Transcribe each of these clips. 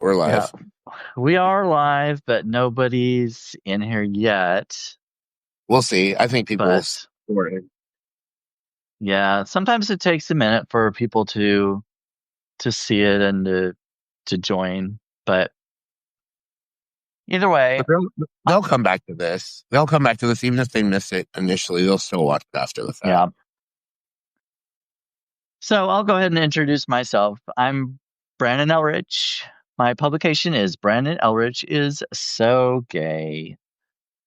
We're Yeah, live. we are live, but nobody's in here yet. We'll see. I think people will But support it. yeah, sometimes it takes a minute for people to see it and to join. But either way, But they'll come back to this. They'll come back to this even if they miss it initially. They'll still watch it after the fact. yeah. So I'll go ahead and introduce myself. I'm Brandon Elrich. My publication is Brandon Elrich is So Gay.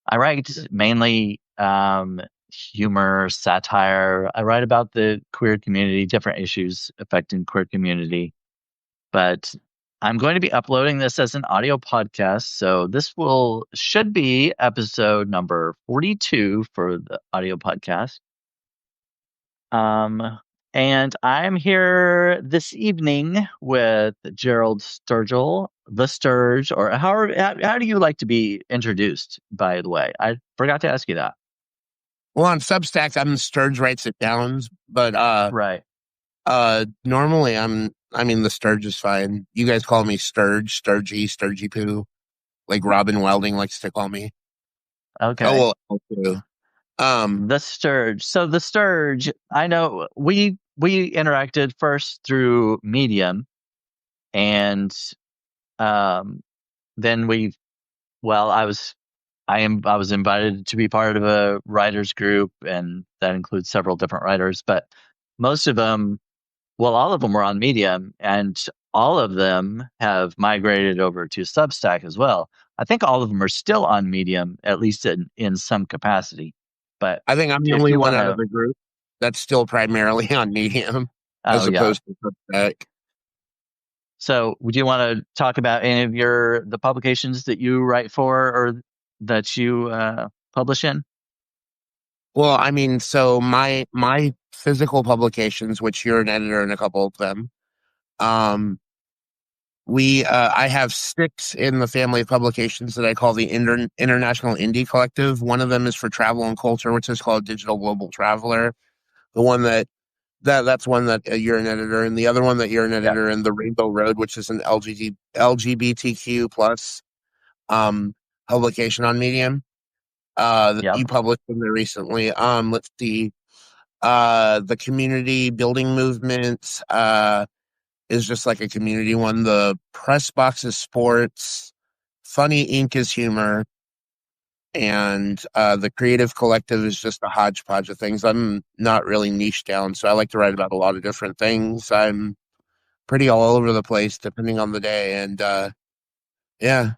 I write mainly humor, satire. I write about the queer community, different issues affecting queer community. But I'm going to be uploading this as an audio podcast, so this should be episode number 42 for the audio podcast. And I'm here this evening with Gerald Sturgill, the Sturge, or how do you like to be introduced, by the way? I forgot to ask you that. Well, on Substack, I'm Sturge writes it down, but Right. normally I mean the Sturge is fine. You guys call me Sturge, Sturgy Poo, like Robin Welding likes to call me. Okay. Oh well, too. Um, The Sturge. So the Sturge, I know we interacted first through Medium, and um, then I was invited to be part of a writers group, and that includes several different writers, but most of them, well, all of them were on Medium, and all of them have migrated over to Substack as well. I think all of them are still on Medium, at least in some capacity. But I think I'm the if only you one want out of to, the group that's still primarily on Medium oh as yeah. opposed to Substack. So would you want to talk about any of the publications that you write for or that you publish in? Well, I mean, so my physical publications, which you're an editor in a couple of them, um, we I have six in the family of publications that I call the International Indie Collective. One of them is for travel and culture, which is called Digital Global Traveler. The one that's one that you're an editor, and the other one that you're an Yeah. editor in, the Rainbow Road, which is an LGBTQ plus um publication on Medium. You Yep. published in there recently. Let's see. The community building movement is just like a community one. The press box is sports. Funny Ink is humor. And the creative collective is just a hodgepodge of things. I'm not really niche down, so I like to write about a lot of different things. I'm pretty all over the place depending on the day. And yeah,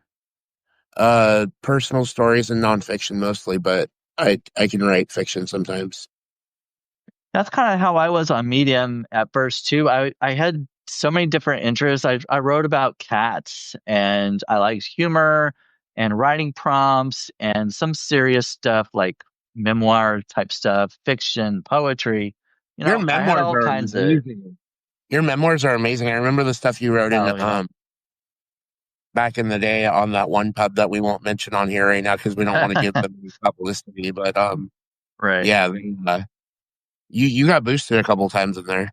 personal stories and nonfiction mostly, but I can write fiction sometimes. That's kind of how I was on Medium at first too. I had so many different interests. I wrote about cats, and I liked humor and writing prompts and some serious stuff like memoir type stuff, fiction, poetry. Your I had memoirs all are kinds of. amazing. Your memoirs are amazing. I remember the stuff you wrote in Oh yeah. back in the day on that one pub that we won't mention on here right now because we don't want to give them publicity. But Right. yeah, you got boosted a couple times in there.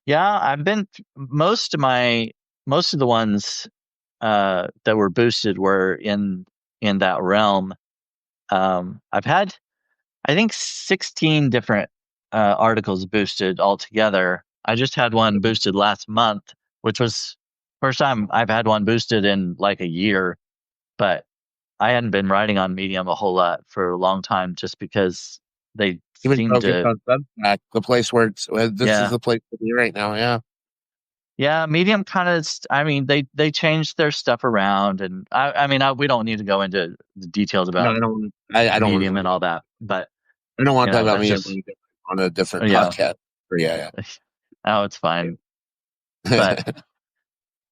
Yeah, I've been most of the ones that were boosted were in that realm. I've had I think 16 different articles boosted altogether. I just had one boosted last month, which was first time I've had one boosted in like a year, but I hadn't been writing on Medium a whole lot for a long time just because they Even seem focused to, on Substack, the place where this is yeah. the place to be right now. Yeah, Yeah, Medium kind of, I mean, they changed their stuff around, and we don't need to go into the details no, about I don't. I don't want Medium to. and all that, but I don't want to talk about that's me just, on a different yeah, podcast. Or yeah, oh, it's fine. But yeah.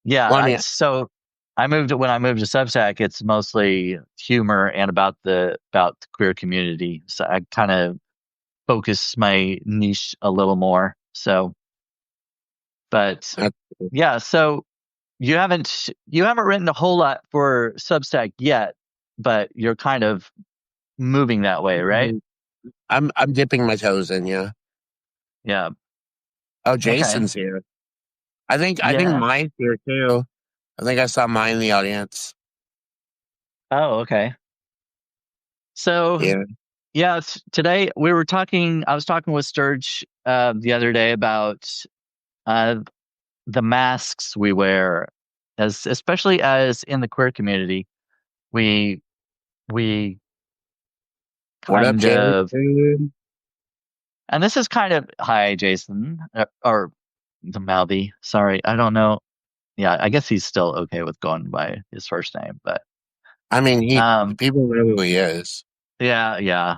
yeah, Well, I mean, when I moved to Substack, it's mostly humor and about the queer community. So I kind of focus my niche a little more. So, but that's, yeah, so you haven't written a whole lot for Substack yet, but you're kind of moving that way, right? I'm dipping my toes in. Yeah. Yeah. Oh, Okay. Jason's here. I think Yeah. Mike's here too. I think I saw mine in the audience. Oh, okay. So Yeah. yeah, today we were talking. I was talking with Sturge the other day about uh, the masks we wear, as especially as in the queer community, we we What up, kind of, Jason? and this is kind of hi Jason or the Mouthy. Sorry, I don't know. Yeah, I guess he's still okay with going by his first name, but I mean, um, people know who he is. yeah.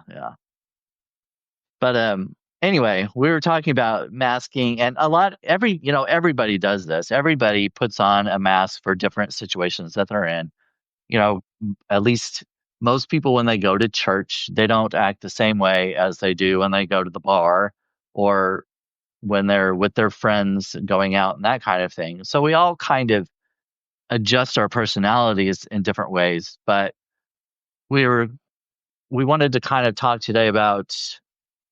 But anyway, we were talking about masking, and everybody does this. Everybody puts on a mask for different situations that they're in. At least most people when they go to church, they don't act the same way as they do when they go to the bar or when they're with their friends going out and that kind of thing. So we all kind of adjust our personalities in different ways, but we were we wanted to kind of talk today about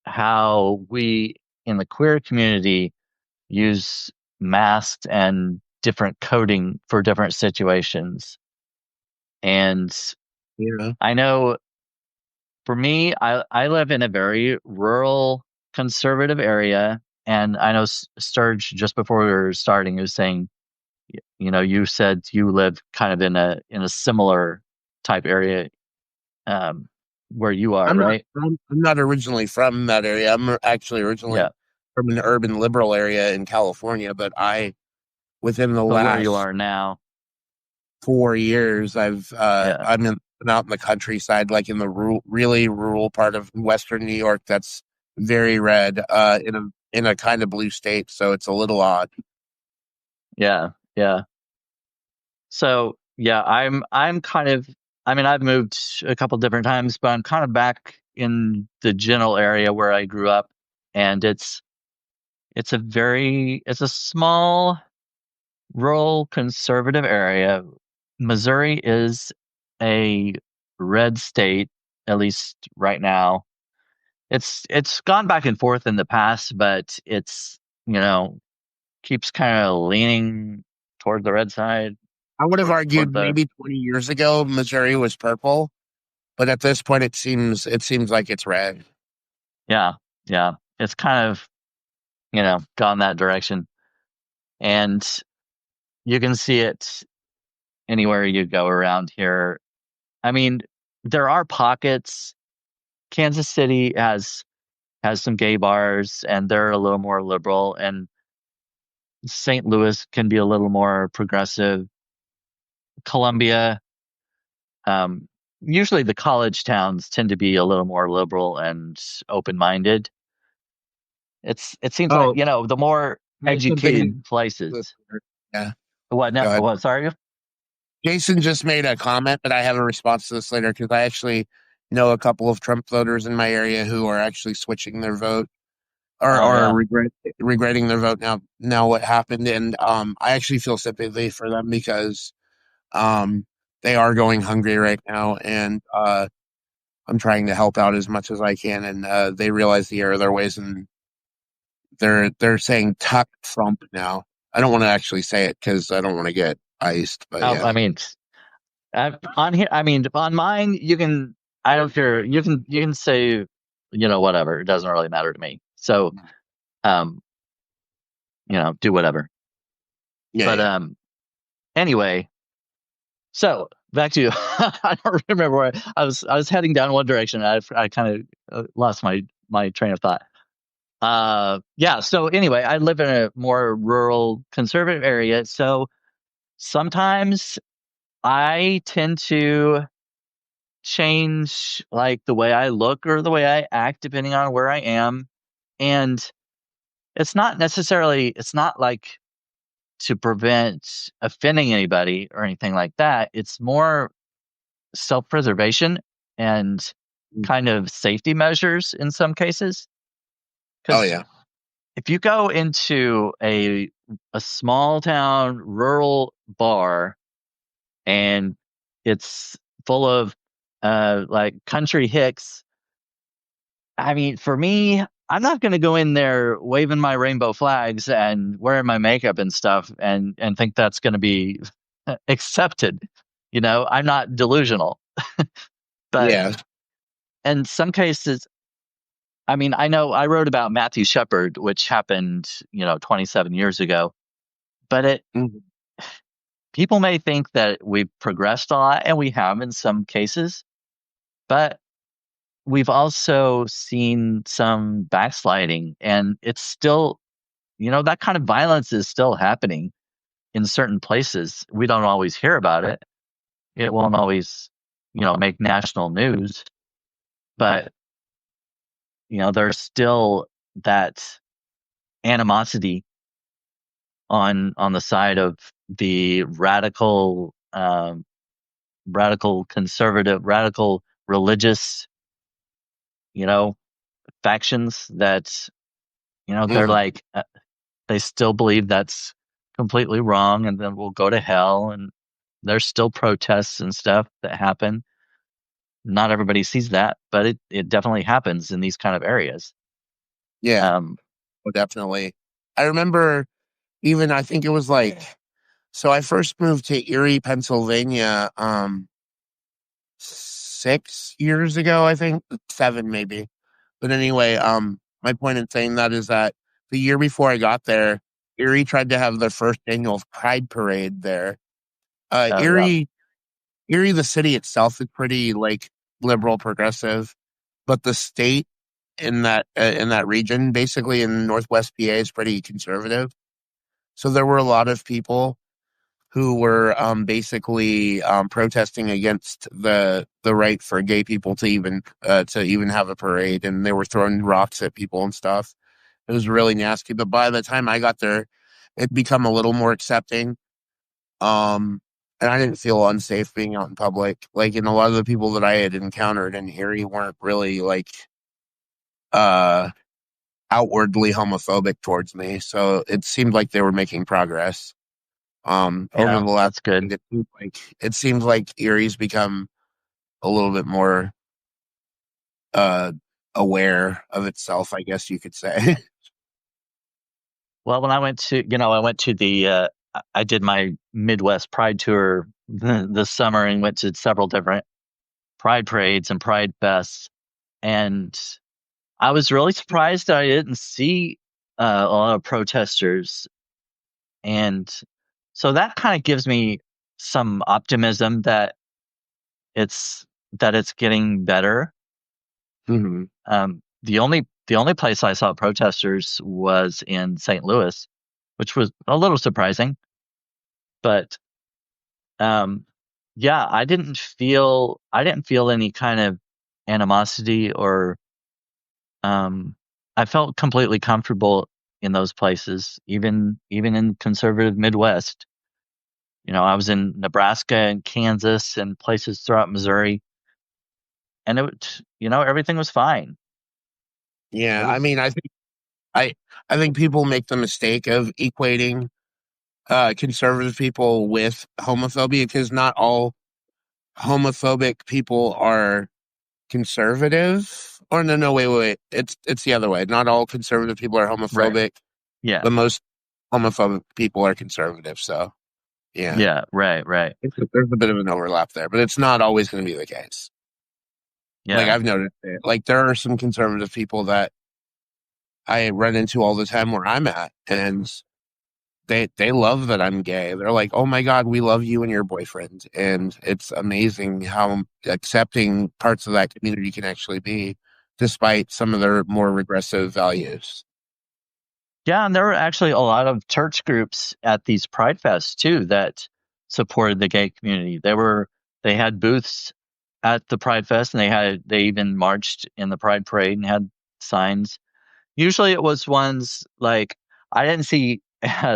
how we in the queer community use masks and different coding for different situations. And Yeah. I know for me, I live in a very rural, conservative area. And I know Sturge, just before we were starting, was saying, you said you live kind of in a similar type area um, where you are, I'm not. right? I'm not originally from that area. I'm actually originally Yeah. from an urban liberal area in California. But within the But where you last are now, 4 years, yeah, been out in the countryside, like in the really rural part of Western New York. That's very red, in a kind of blue state. So it's a little odd. yeah. So yeah, I'm kind of I mean I've moved a couple different times, but I'm kind of back in the general area where I grew up, and it's a small rural conservative area. Missouri is a red state, at least right now. It's gone back and forth in the past, but it's you know keeps kind of leaning toward the red side, I would have toward argued the maybe 20 years ago Missouri was purple, but at this point it seems like it's red. yeah, yeah. It's kind of, gone that direction. And you can see it anywhere you go around here. I mean, there are pockets. Kansas City has some gay bars and they're a little more liberal, and St. Louis can be a little more progressive. Columbia, um, usually the college towns tend to be a little more liberal and open-minded. It seems like, Oh, the more I have something educated in this places. later. Yeah, What now? go ahead. What, sorry? Jason just made a comment, but I have a response to this later because I actually know a couple of Trump voters in my area who are actually switching their vote Oh or yeah. regretting their vote now what happened. And I actually feel sympathy for them because um they are going hungry right now, and I'm trying to help out as much as I can, and they realize the error of their ways, and they're saying "tuck Trump" now. I don't want to actually say it because I don't want to get iced, but Oh, yeah. I mean, on here, I mean, on mine, you can. I don't care. You can say, whatever. It doesn't really matter to me. So, um, do whatever. Yeah, But yeah. anyway, so back to you. I don't remember where I was heading down one direction. I kind of lost my train of thought. Yeah. So anyway, I live in a more rural, conservative area. So sometimes I tend to change like the way I look or the way I act depending on where I am. And it's not like to prevent offending anybody or anything like that. It's more self-preservation and kind of safety measures in some cases. Oh Because yeah. if you go into a small town rural bar and it's full of like country hicks, I mean, for me, I'm not going to go in there waving my rainbow flags and wearing my makeup and stuff and think that's going to be accepted. I'm not delusional, but Yeah. in some cases, I mean, I know I wrote about Matthew Shepard, which happened, 27 years ago, but Mhm. people may think that we've progressed a lot, and we have in some cases, but we've also seen some backsliding, and it's still, that kind of violence is still happening in certain places. We don't always hear about it. It won't always, make national news, but, there's still that animosity on the side of the radical conservative, radical religious, you know, factions that, they're Mhm. like, they still believe that's completely wrong and then we'll go to hell. And there's still protests and stuff that happen. Not everybody sees that, but it definitely happens in these kind of areas. Yeah, Um, well, definitely. I remember even I think it was like so I first moved to Erie, Pennsylvania, 6 years ago, I think, 7 maybe. But anyway, my point in saying that is that the year before I got there, Erie tried to have their first annual Pride Parade there. Uh, oh, yeah. Erie, Erie, the city itself is pretty like liberal, progressive, but the state in that region, basically in Northwest PA, is pretty conservative. So there were a lot of people who were basically protesting against the right for gay people to even have a parade, and they were throwing rocks at people and stuff. It was really nasty. But by the time I got there, it'd become a little more accepting. And I didn't feel unsafe being out in public. Like, and a lot of the people that I had encountered in Erie weren't really like uh outwardly homophobic towards me. So it seemed like they were making progress. Over Yeah, the last, that's good. it seems like Erie's become a little bit more uh aware of itself, I guess you could say. Well, when I went to I did my Midwest Pride tour this summer and went to several different Pride parades and Pride fests. And I was really surprised that I didn't see a lot of protesters. And so that kind of gives me some optimism that it's getting better. Hmm. The only place I saw protesters was in St. Louis, which was a little surprising. But um, yeah, I didn't feel any kind of animosity or I felt completely comfortable in those places, even in conservative Midwest. I was in Nebraska and Kansas and places throughout Missouri, and everything was fine. It Yeah, I was mean, I I think people make the mistake of equating conservative people with homophobia because not all homophobic people are conservative. Or no, no, wait. It's the other way. Not all conservative people are right. homophobic. Yeah. The most homophobic people are conservative. So yeah, Yeah. Right. Right. there's a bit of an overlap there, but it's not always going to be the case. Like Yeah. I've noticed it. Like there are some conservative people that I run into all the time where I'm at, and they love that I'm gay. They're like, "Oh my God, we love you and your boyfriend," and it's amazing how accepting parts of that community can actually be, despite some of their more regressive values. Yeah. And there were actually a lot of church groups at these Pride Fests too that supported the gay community. They had booths at the Pride Fest, and they even marched in the Pride Parade and had signs. Usually it was ones like I didn't see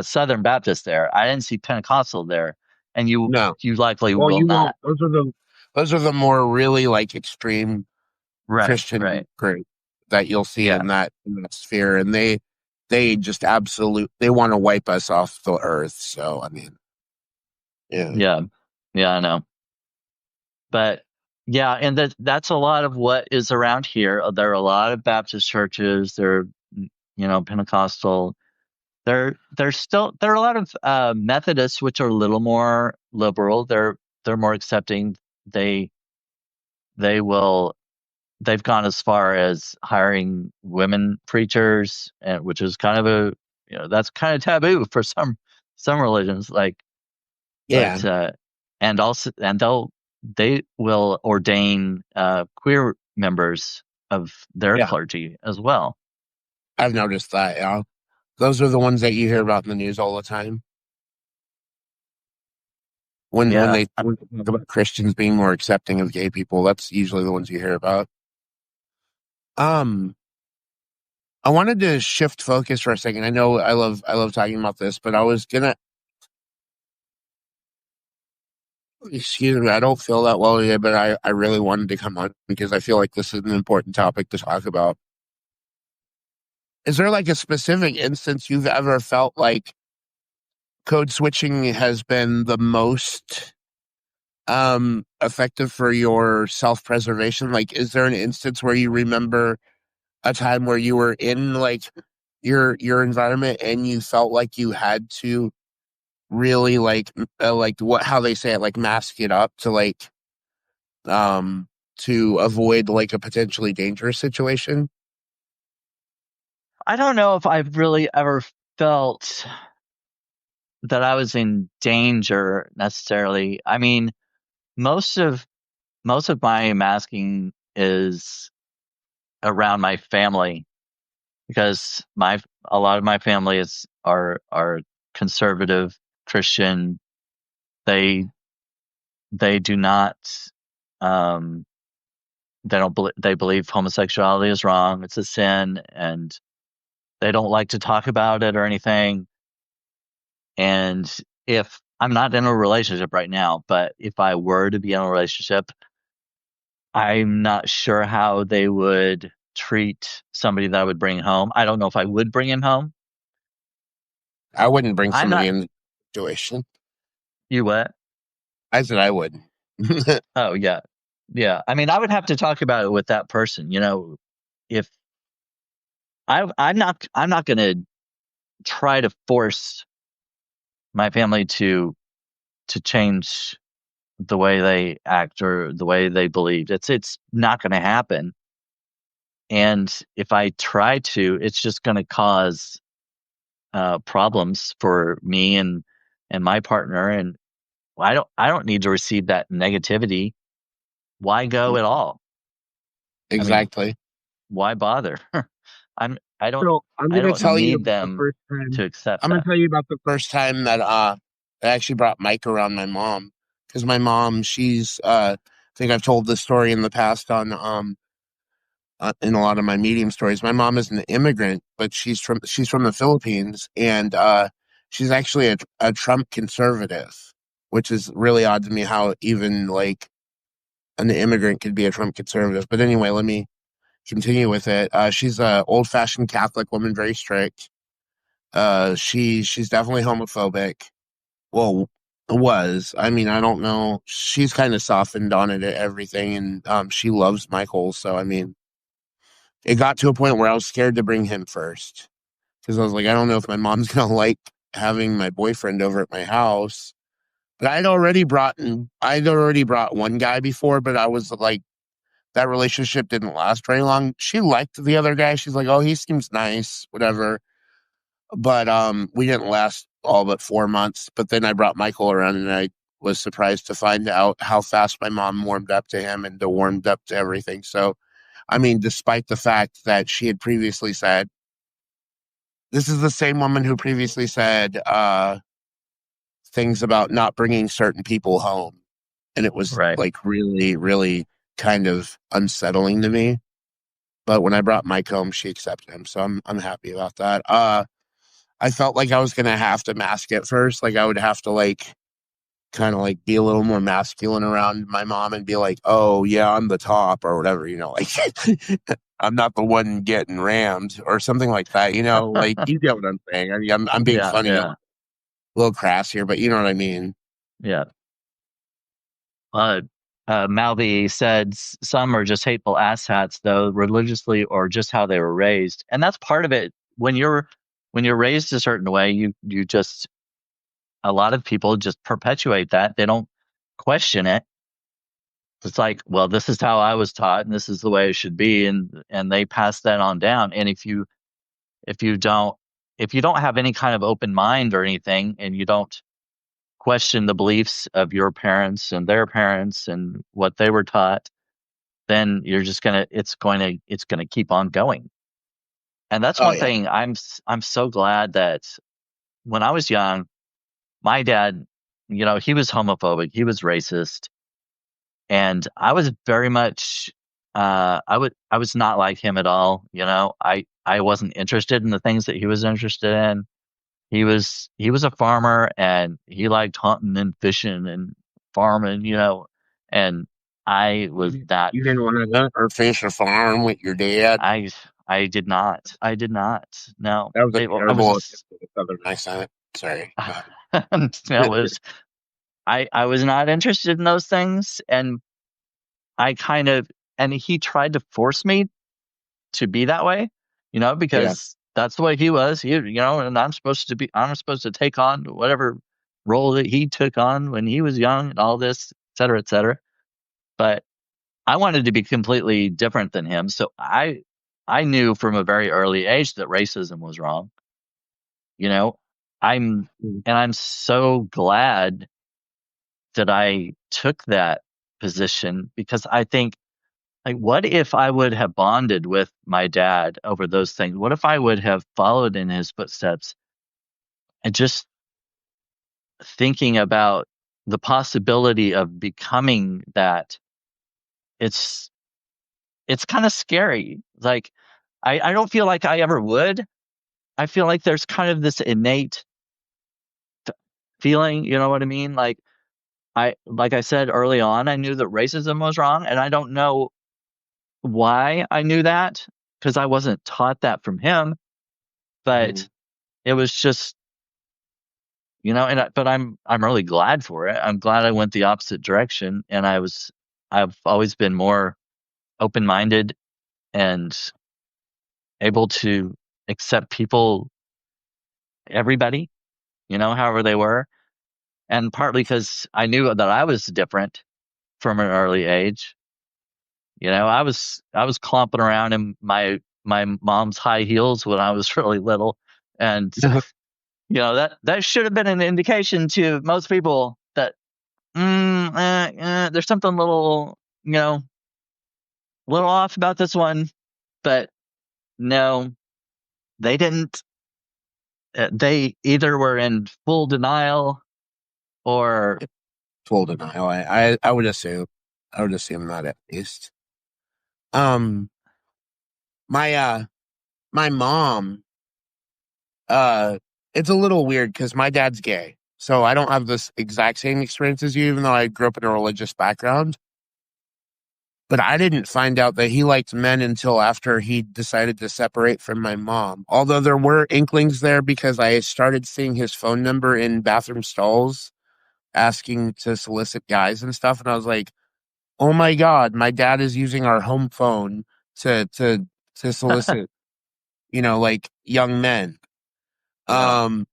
Southern Baptist there. I didn't see Pentecostal there, and you No, you likely well, will you won't. not. Those are the more really like extreme Right, Christian right. group that you'll see Yeah, in that sphere, and they just they want to wipe us off the earth. So I mean, yeah. yeah, yeah. I know, but yeah, and that's a lot of what is around here. There are a lot of Baptist churches. There are Pentecostal. There are a lot of Methodists which are a little more liberal. They're more accepting. They they will they've gone as far as hiring women preachers, and which is kind of a that's kind of taboo for some religions. Like, Yeah, but and also they will ordain queer members of their yeah, clergy as well. I've noticed that. Yeah, those are the ones that you hear about in the news all the time. When Yeah, when they talk about Christians being more accepting of gay people, that's usually the ones you hear about. Um, I wanted to shift focus for a second. I know I love talking about this, but I was gonna excuse me, I don't feel that well today, but I really wanted to come on because I feel like this is an important topic to talk about. Is there like a specific instance you've ever felt like code switching has been the most effective for your self-preservation? Like, is there an instance where you remember a time where you were in like your environment and you felt like you had to really like what how they say it, like mask it up um to avoid like a potentially dangerous situation? I don't know if I've really ever felt that I was in danger necessarily. I mean, most of most of my masking is around my family because my a lot of my family is are conservative Christian. They they do not um they don't believe they believe homosexuality is wrong, it's a sin, and they don't like to talk about it or anything. And if I'm not in a relationship right now, but if I were to be in a relationship, I'm not sure how they would treat somebody that I would bring home. I don't know if I would bring him home. I wouldn't bring I'm somebody not. in the situation. You what? I said I would. Oh yeah, yeah. I mean, I would have to talk about it with that person. If I'm not going to try to force my family to change the way they act or the way they believe. It's not going to happen. And if I try to, it's just going to cause problems for me and my partner. And I don't need to receive that negativity. Why go at all? I mean, Exactly. why bother? I'm So I'm I gonna don't tell you need about the them first time. to accept I'm gonna that. tell you about the first time that I actually brought Mike around my mom because my mom she's I think I've told this story in the past on in a lot of my medium stories. My mom is an immigrant, but she's from the Philippines, and she's actually a Trump conservative, which is really odd to me. How even like an immigrant could be a Trump conservative. But anyway, let me continue with it. She's a old fashioned Catholic woman, very strict. She's definitely homophobic. Well, was I mean I don't know. She's kind of softened on it everything, and she loves Michael. So I mean it got to a point where I was scared to bring him first because I was like, I don't know if my mom's gonna like having my boyfriend over at my house. But I'd already brought one guy before, but I was like, that relationship didn't last very long. She liked the other guy. She's like, oh, he seems nice, whatever. But we didn't last all but 4 months. But then I brought Michael around, and I was surprised to find out how fast my mom warmed up to him and warmed up to everything. So I mean, despite the fact that she had previously said, this is the same woman who previously said things about not bringing certain people home. And it was Right. like really, really kind of unsettling to me. But when I brought Mike home, she accepted him. So I'm happy about that. I felt like I was gonna have to mask it first. Like I would have to like kind of like be a little more masculine around my mom and be like, "Oh yeah, I'm the top" or whatever, like I'm not the one getting rammed or something like that, like you get what I'm saying. I mean, I'm being Yeah, funny, a yeah, little crass here, but you know what I mean. yeah. Uh, Malvi said some are just hateful asshats, though, religiously or just how they were raised. And that's part of it. When you're when you're raised a certain way, you just, a lot of people just perpetuate that. They don't question it. It's like, well, this is how I was taught and this is the way it should be, and they pass that on down. And if you don't if you don't have any kind of open mind or anything, and you don't question the beliefs of your parents and their parents and what they were taught, then you're just gonna it's gonna keep on going. And that's Oh one yeah. thing I'm so glad that when I was young, my dad, he was homophobic, he was racist, and I was very much I was not like him at all. I wasn't interested in the things that he was interested in. He was a farmer, and he liked hunting and fishing and farming, and I was that. You didn't want to hunt or fish or farm with your dad? I I did not. I did not. No, That was a I was terrible attempt just, at a southern accent. Sorry. no, it was, I was not interested in those things, and I kind of, and he tried to force me to be that way, Yeah. because that's the way he was. And I'm supposed to take on whatever role that he took on when he was young and all this, et cetera, et cetera. But I wanted to be completely different than him. So I knew from a very early age that racism was wrong. You know, I'm, Mm. and I'm so glad that I took that position, because I think, like, what if I would have bonded with my dad over those things? What if I would have followed in his footsteps, and just thinking about the possibility of becoming that? It's it's kind of scary. Like, I don't feel like I ever would. I feel like there's kind of this innate feeling, you know what I mean? Like I said early on, I knew that racism was wrong, and I don't know why I knew that, because I wasn't taught that from him. But Mhm. it was just, but I'm really glad for it. I'm glad I went the opposite direction, and I've always been more open minded and able to accept people, everybody, however they were. And partly because I knew that I was different from an early age. I was clomping around in my mom's high heels when I was really little, and that should have been an indication to most people that, there's something little off about this one. But no, they didn't. They either were in full denial, or Full denial. I would assume. I would assume that at least. Um, my my mom, uh, it's a little weird because my dad's gay, so I don't have this exact same experience as you, even though I grew up in a religious background. But I didn't find out that he liked men until after he decided to separate from my mom. Although there were inklings there because I started seeing his phone number in bathroom stalls asking to solicit guys and stuff. And I was like, oh my God, my dad is using our home phone to solicit, like young men. yeah, Um,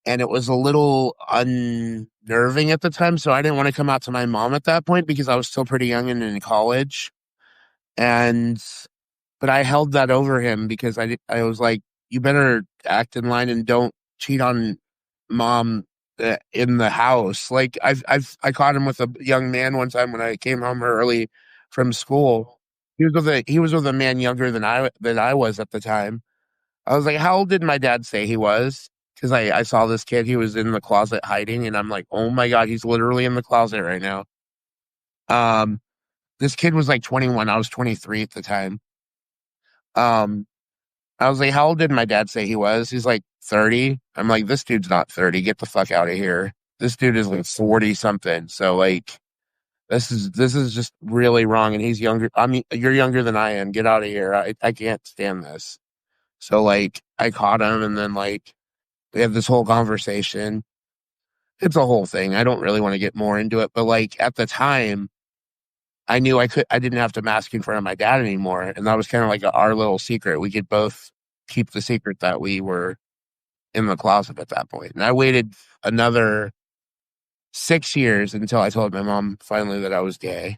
and it was a little unnerving at the time. So I didn't want to come out to my mom at that point because I was still pretty young and in college. And but I held that over him because I was like, you better act in line and don't cheat on mom in the house. Like I caught him with a young man one time when I came home early from school. He was with a man younger than I was at the time. I was like, how old did my dad say he was? Because I saw this kid, he was in the closet hiding, and I'm like, oh my God, he's literally in the closet right now. Um, this kid was like 21. I was 23 at the time. Um, I was like, how old did my dad say he was? He's like 30. I'm like, this dude's not 30. Get the fuck out of here. This dude is like 40 something. So like this is just really wrong. And he's younger. I mean, you're younger than I am. Get out of here. I can't stand this. So like I caught him and then like we have this whole conversation. It's a whole thing. I don't really want to get more into it, but like at the time I knew I didn't have to mask in front of my dad anymore. And that was kind of like our little secret. We could both keep the secret that we were in the closet at that point. And I waited another 6 years until I told my mom finally that I was gay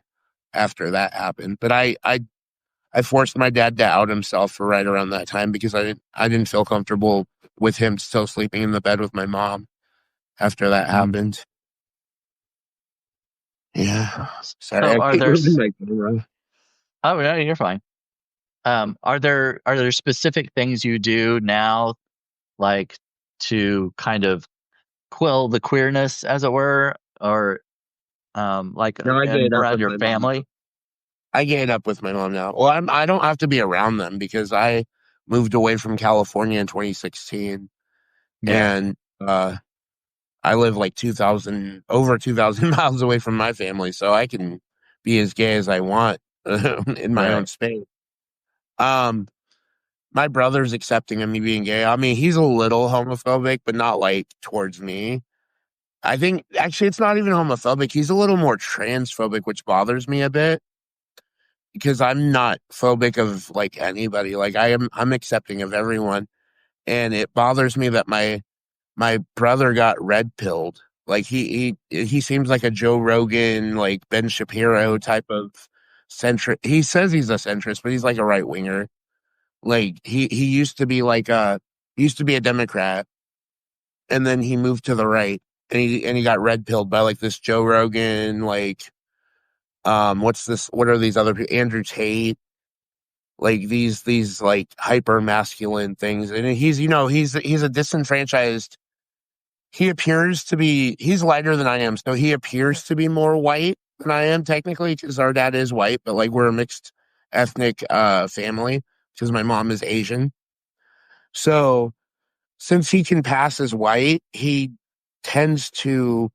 after that happened. But I forced my dad to out himself for right around that time because I didn't feel comfortable with him still sleeping in the bed with my mom after that Mm. happened. Yeah. Sorry, So I are keep there? moving my camera. Oh no, you're fine. Are there specific things you do now, like to kind of quill the queerness, as it were, or like No, I and gave up around with your my mom. family? I gave up with my mom now. Well, I don't have to be around them because I moved away from California in 2016, Yeah, and I live like 2,000 miles away from my family, so I can be as gay as I want in my own right. space. Um, my brother's accepting of me being gay. I mean, he's a little homophobic, but not like towards me. I think actually it's not even homophobic. He's a little more transphobic, which bothers me a bit because I'm not phobic of like anybody. Like I'm accepting of everyone. And it bothers me that my brother got red pilled. Like he seems like a Joe Rogan, like Ben Shapiro type of centrist. He says he's a centrist, but he's like a right winger. Like he used to be like he used to be a Democrat, and then he moved to the right, and he got red pilled by like this Joe Rogan, like what's this? What are these other people? Andrew Tate, like these like hyper masculine things, and he's a disenfranchised. He appears to be he's lighter than I am, so he appears to be more white than I am technically because our dad is white, but like we're a mixed ethnic family because my mom is Asian. So since he can pass as white, he tends to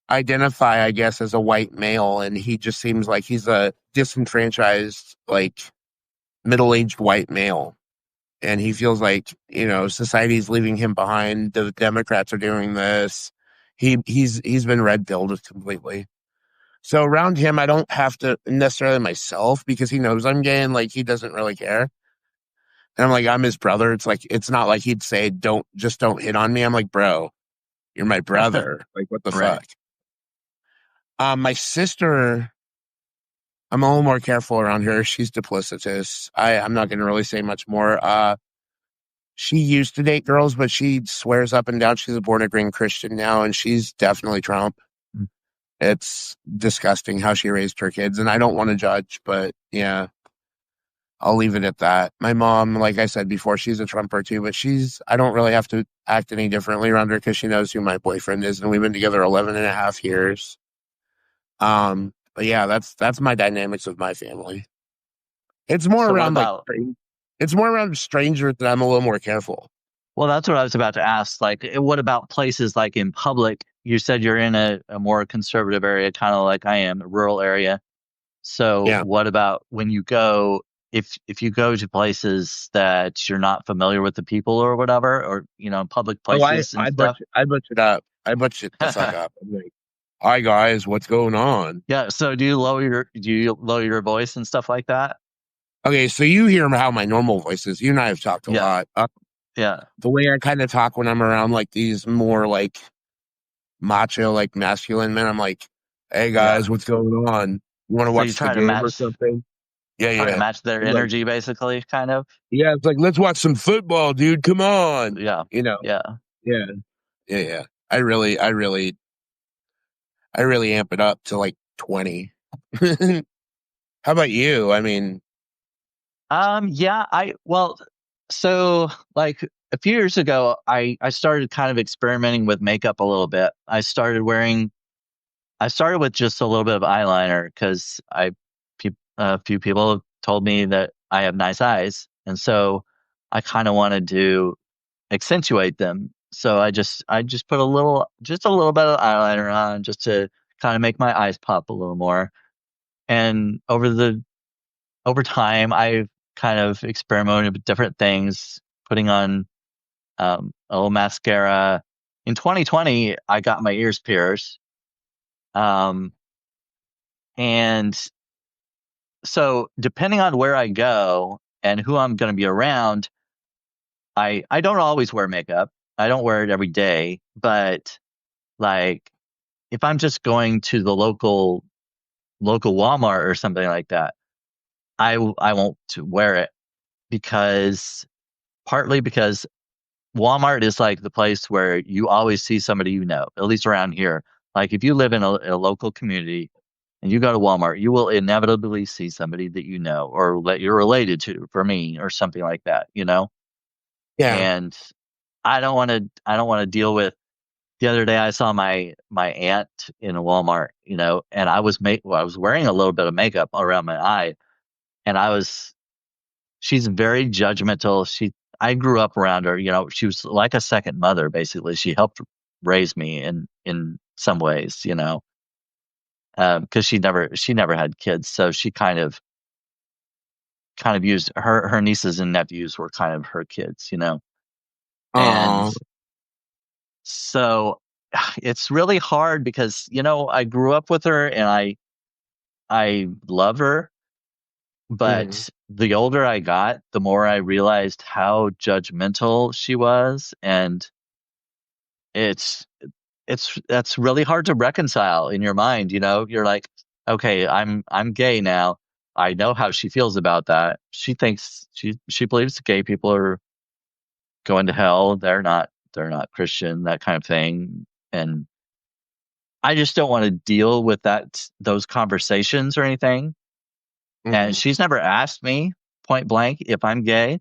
identify, I guess, as a white male, and he just seems like he's a disenfranchised, like middle-aged white male. And he feels like, society's leaving him behind. The Democrats are doing this. He's been red pilled completely. So around him, I don't have to necessarily myself because he knows I'm gay and like he doesn't really care. And I'm like, I'm his brother. It's like it's not like he'd say, don't hit on me. I'm like, bro, you're my brother. Like, what the Right. fuck? My sister, I'm a little more careful around her. She's duplicitous. I'm not gonna really say much more. She used to date girls, but she swears up and down she's a born again Christian now, and she's definitely Trump. Mm. It's disgusting how she raised her kids, and I don't want to judge, but yeah, I'll leave it at that. My mom, like I said before, she's a Trumper too, but I don't really have to act any differently around her because she knows who my boyfriend is, and we've been together 11 and a half years. But yeah, that's my dynamics with my family. It's more So what around like about? it's more around strangers that I'm a little more careful. Well, that's what I was about to ask. Like, what about places like in public? You said you're in a more conservative area, kind of like I am, a rural area. So Yeah. what about when you go, if you go to places that you're not familiar with the people or whatever, or public Oh, places and stuff? I butch it up. I butch it the fuck up. I'm like, hi guys, what's going on? Yeah. So do you lower your voice and stuff like that? Okay, so you hear how my normal voice is. You and I have talked a Yeah. lot. Yeah. The way I kind of talk when I'm around like these more like macho, like masculine men, I'm like, hey Yeah. guys, what's going on? You want to So you watch the try to game or match something? Yeah, try to yeah. match their I'm like, energy, basically, kind of. yeah, it's like, let's watch some football, dude. Come on. Yeah. You know, Yeah. yeah, yeah, yeah. I really amp it up to like 20. How about you? I mean, Yeah, so like a few years ago, I started kind of experimenting with makeup a little bit. I started with just a little bit of eyeliner because a few people have told me that I have nice eyes, and so I kind of wanted to accentuate them. So I just put just a little bit of eyeliner on just to kind of make my eyes pop a little more. And over time, I've kind of experimented with different things, putting on a little mascara. In 2020, I got my ears pierced. Um, and so depending on where I go and who I'm going to be around, I don't always wear makeup. I don't wear it every day, but like if I'm just going to the local Walmart or something like that, I won't wear it because partly because Walmart is like the place where you always see somebody you know, at least around here. Like if you live in a local community and you go to Walmart, you will inevitably see somebody that you know or that you're related to, for me, or something like that, you know? Yeah. And I don't want to deal with the other day I saw my aunt in a Walmart, you know, and I was wearing a little bit of makeup around my eye, and she's very judgmental. I grew up around her, you know, she was like a second mother basically. She helped raise me in some ways, you know, because she never had kids, so she kind of used her nieces and nephews were kind of her kids, you know. And Oh. so it's really hard because, you know, I grew up with her and I love her, Mm-hmm. but the older I got, the more I realized how judgmental she was, and it's that's really hard to reconcile in your mind, you know. You're like, okay, I'm gay now. I know how she feels about that. She believes gay people are going to hell. They're not Christian, that kind of thing. And I just don't want to deal with those conversations or anything. And Mm-hmm. she's never asked me point blank if I'm gay.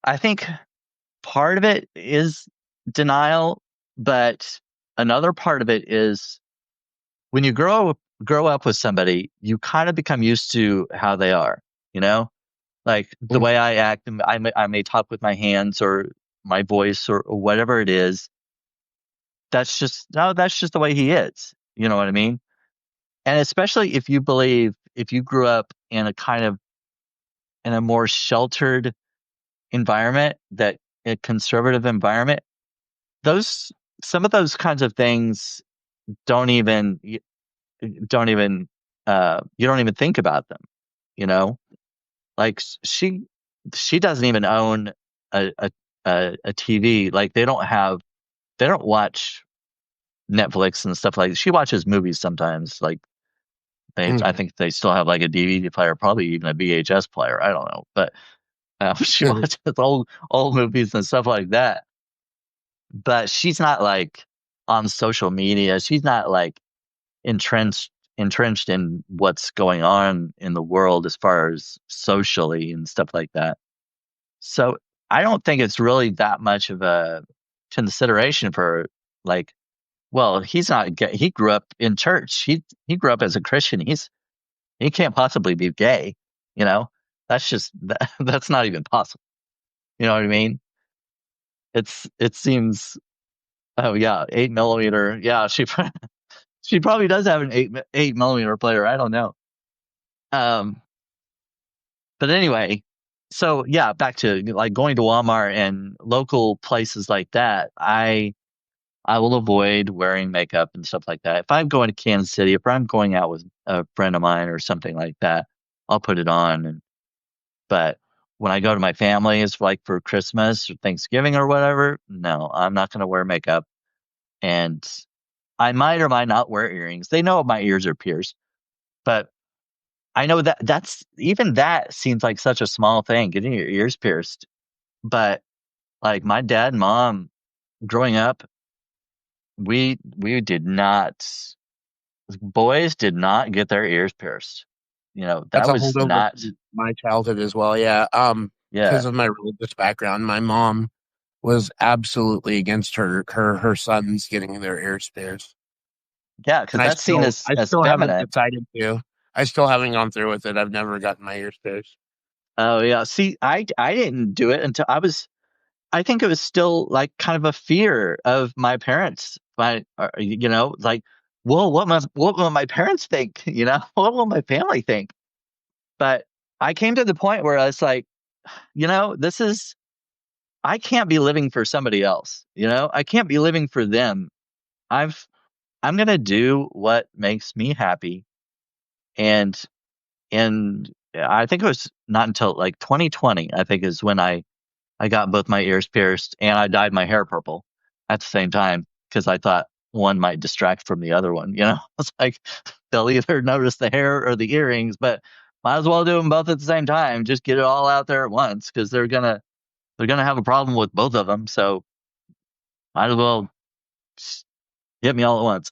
I think part of it is denial, but another part of it is when you grow up with somebody, you kind of become used to how they are, you know? Like the way I act, and I may talk with my hands or my voice or whatever it is. That's just no, that's just the way he is. You know what I mean? And especially if you grew up in a more sheltered environment, that a conservative environment, those some of those kinds of things don't even you don't even you don't even think about them, you know? Like she doesn't even own a a TV. Like they don't watch Netflix and stuff like that. She watches movies sometimes. Like I Mm-hmm. think they still have like a DVD player, probably even a VHS player. I don't know, but she Mm-hmm. watches old movies and stuff like that. But she's not like on social media. She's not like entrenched in what's going on in the world as far as socially and stuff like that. So I don't think it's really that much of a consideration for like, well, he's not gay. He grew up in church. He grew up as a Christian. He can't possibly be gay. You know, that's not even possible. You know what I mean? It seems. Oh yeah, 8 millimeter. Yeah, she probably does have an 8 millimeter player. I don't know. Um, but anyway, so yeah, back to like going to Walmart and local places like that. I will avoid wearing makeup and stuff like that. If I'm going to Kansas City, if I'm going out with a friend of mine or something like that, I'll put it on. But when I go to my family, it's like for Christmas or Thanksgiving or whatever, no, I'm not going to wear makeup. And I might or might not wear earrings. They know my ears are pierced, but I know that seems like such a small thing, getting your ears pierced. But like my dad and mom growing up, we did not boys did not get their ears pierced. You know, That's that a was holdover not, from my childhood as well. Yeah. Because yeah. of my religious background, my mom was absolutely against her sons getting their ears pierced. Yeah, And because that's seen as I as still haven't feminine. decided to. I still haven't gone through with it. I've never gotten my ears pierced. Oh yeah. See, I didn't do it until I think it was still like kind of a fear of my parents. You know, like, well, what will my parents think? You know, what will my family think? But I came to the point where I was like, you know, I can't be living for somebody else. You know, I can't be living for them. I've, I'm going to do what makes me happy. And, and I think it was not until like 2020, I think is when I got both my ears pierced and I dyed my hair purple at the same time because I thought one might distract from the other one. It's like they'll either notice the hair or the earrings, but might as well do them both at the same time. Just get it all out there at once because they're gonna have a problem with both of them. So might as well hit me all at once.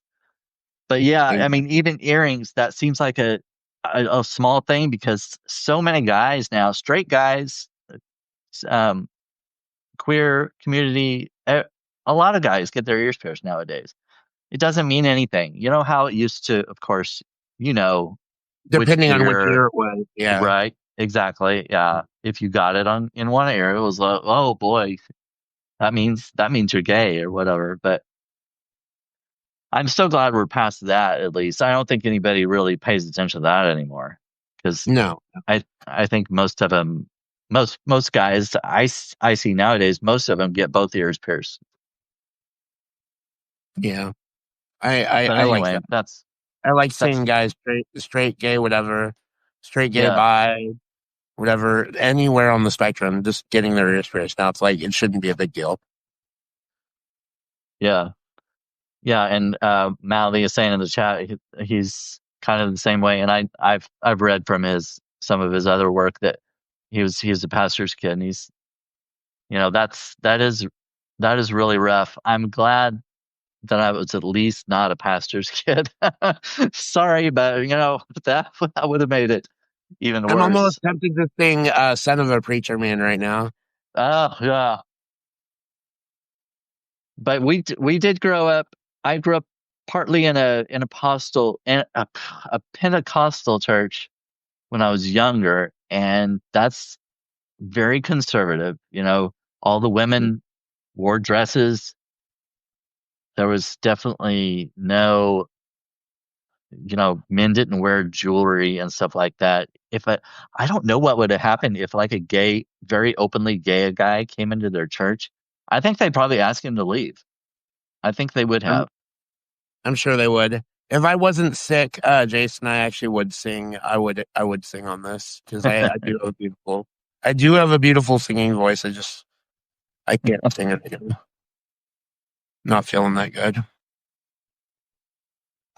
But yeah, I mean, even earrings, that seems like a small thing because so many guys now, straight guys, um, queer community, a lot of guys get their ears pierced nowadays. It doesn't mean anything. You know how it used to, of course, you know, which Depending on which ear, year it was. Yeah. right? Exactly. Yeah. If you got it on in one ear, it was like, oh boy, that means you're gay or whatever. But I'm so glad we're past that at least. I don't think anybody really pays attention to that anymore because No. I think most of them, most guys I see nowadays, most of them get both ears pierced. Yeah. I But like that. anyway, that's I like that's seeing guys straight, gay, whatever, straight, gay, yeah, bi, whatever, anywhere on the spectrum, just getting their ears pierced. Now it's like it shouldn't be a big deal. yeah, yeah. And Mally is saying in the chat he's kind of the same way. And I've read from some of his other work that he's a pastor's kid, and he's that is really rough. I'm glad that I was at least not a pastor's kid. Sorry, but that would have made it even I'm worse. almost tempted to sing "Son of a Preacher Man" right now. Oh yeah, but we did grow up. I grew up partly in a Pentecostal church when I was younger, and that's very conservative. All the women wore dresses. There was definitely no, men didn't wear jewelry and stuff like that. If I don't know what would have happened if like a gay, very openly gay guy came into their church. I think they'd probably ask him to leave. I think they would I'm have. I'm sure they would. If I wasn't sick, Jason, I actually would sing. I would sing on this because I do have a beautiful singing voice. I can't sing it. Again. Not feeling that good.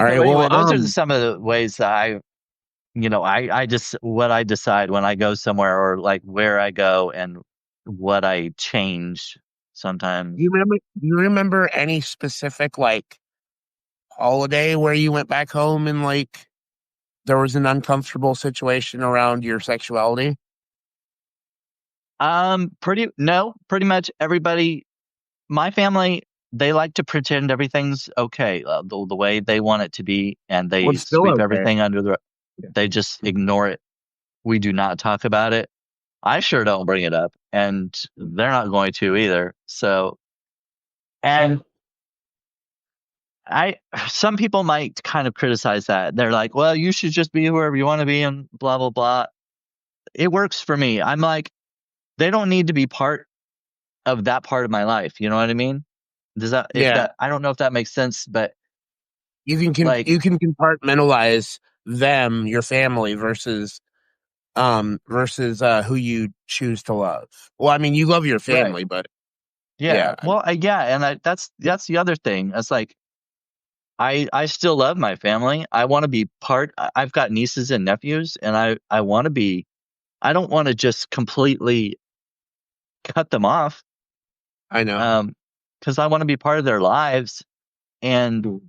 All So right. anyway, Well, those are some of the ways that I just what I decide when I go somewhere or like where I go and what I change sometimes. do you remember any specific like holiday where you went back home and like there was an uncomfortable situation around your sexuality? Pretty much everybody, my family, they like to pretend everything's okay, the way they want it to be, and they What's still sweep okay? everything under the, Yeah. they just ignore it. We do not talk about it. I sure don't bring it up, and they're not going to either. So, and some people might kind of criticize that. They're like, well, you should just be whoever you want to be and blah, blah, blah. It works for me. I'm like, they don't need to be part of that part of my life. You know what I mean? Yeah. I don't know if that makes sense, but like, You can compartmentalize them, your family, versus who you choose to love. Well, I mean, you love your right. family, but Yeah. yeah, Well, yeah. And that's the other thing. It's like, I still love my family. I want to be I've got nieces and nephews, and I want to be, I don't want to just completely cut them off. I know. Um, cause I want to be part of their lives. And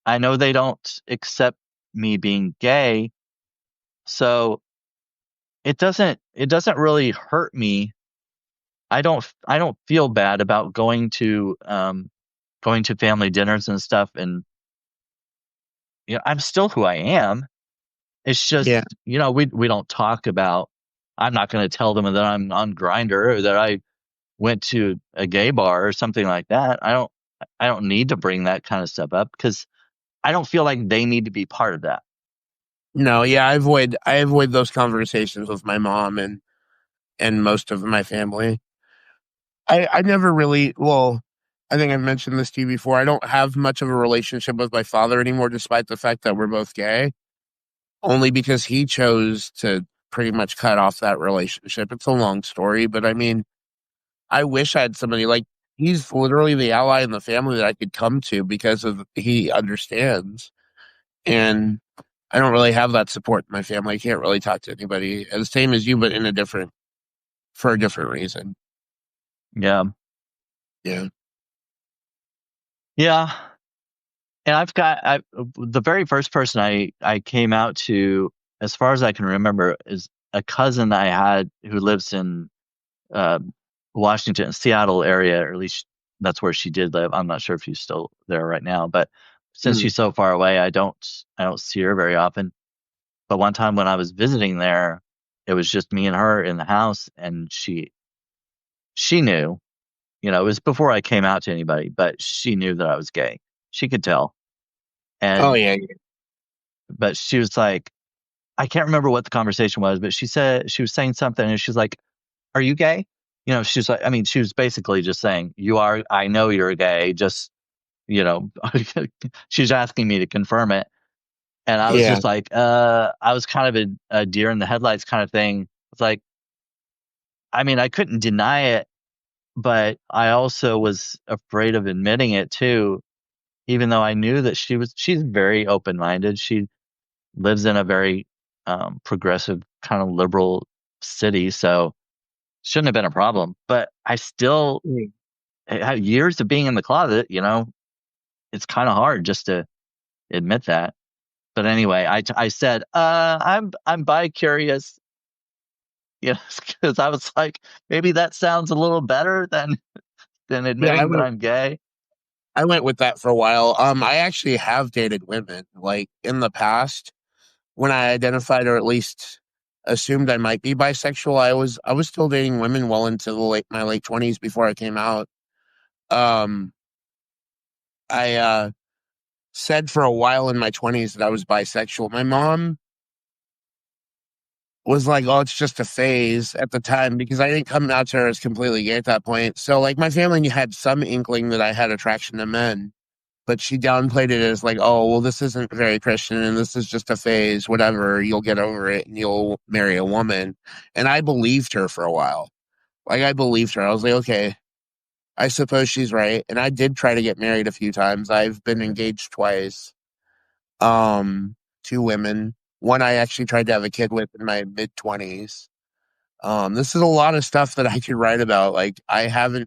I know they don't accept me being gay. So it doesn't really hurt me. I don't feel bad about going to family dinners and stuff. And I'm still who I am. It's Yeah. just, we don't talk about, I'm not going to tell them that I'm on Grinder or that I went to a gay bar or something like that. I don't need to bring that kind of stuff up because I don't feel like they need to be part of that. No, yeah, I avoid those conversations with my mom and most of my family. I never really, well, I think I've mentioned this to you before. I don't have much of a relationship with my father anymore, despite the fact that we're both gay, only because he chose to pretty much cut off that relationship. It's a long story, but I mean, I wish I had somebody like he's literally the ally in the family that I could come to because of he understands. And I don't really have that support in my family. I can't really talk to anybody. The same as you, but in a different for a different reason. Yeah. Yeah. Yeah. And the very first person I came out to, as far as I can remember, is a cousin I had who lives in uh, Washington, Seattle area, or at least that's where she did live. I'm not sure if she's still there right now, but since Mm. she's so far away, I don't see her very often. But one time when I was visiting there, it was just me and her in the house, and she knew, it was before I came out to anybody, but she knew that I was gay. She could tell. Oh And yeah. but she was like, I can't remember what the conversation was, but she was saying something, and she's like, "Are you gay?" She's like, I mean, she was basically just saying, "You are. I know you're gay. Just, you know." She's asking me to confirm it, and I was Yeah. just like, I was kind of a deer in the headlights kind of thing. It's like, I mean, I couldn't deny it, but I also was afraid of admitting it too, even though I knew that she's very open minded. She lives in a very progressive kind of liberal city, so shouldn't have been a problem. But I still Mm. had years of being in the closet. It's kind of hard just to admit that. But anyway, I said, I'm bi curious, because I was like, maybe that sounds a little better than Yeah, admitting that I'm gay. I went with that for a while. I actually have dated women, like in the past when I identified or at least assumed I might be bisexual. I was still dating women well into my late 20s before I came out. Um, I said for a while in my 20s that I was bisexual. My mom was like, "Oh, it's just a phase" at the time because I didn't come out to her as completely gay at that point. So like my family had some inkling that I had attraction to men, but she downplayed it as like, "Oh, well, this isn't very Christian and this is just a phase, whatever, you'll get over it and you'll marry a woman." And I believed her for a while. Like I believed her. I was like, "Okay, I suppose she's right." And I did try to get married a few times. I've been engaged twice. Um, two women. One I actually tried to have a kid with in my mid 20s. This is a lot of stuff that I could write about. Like I'm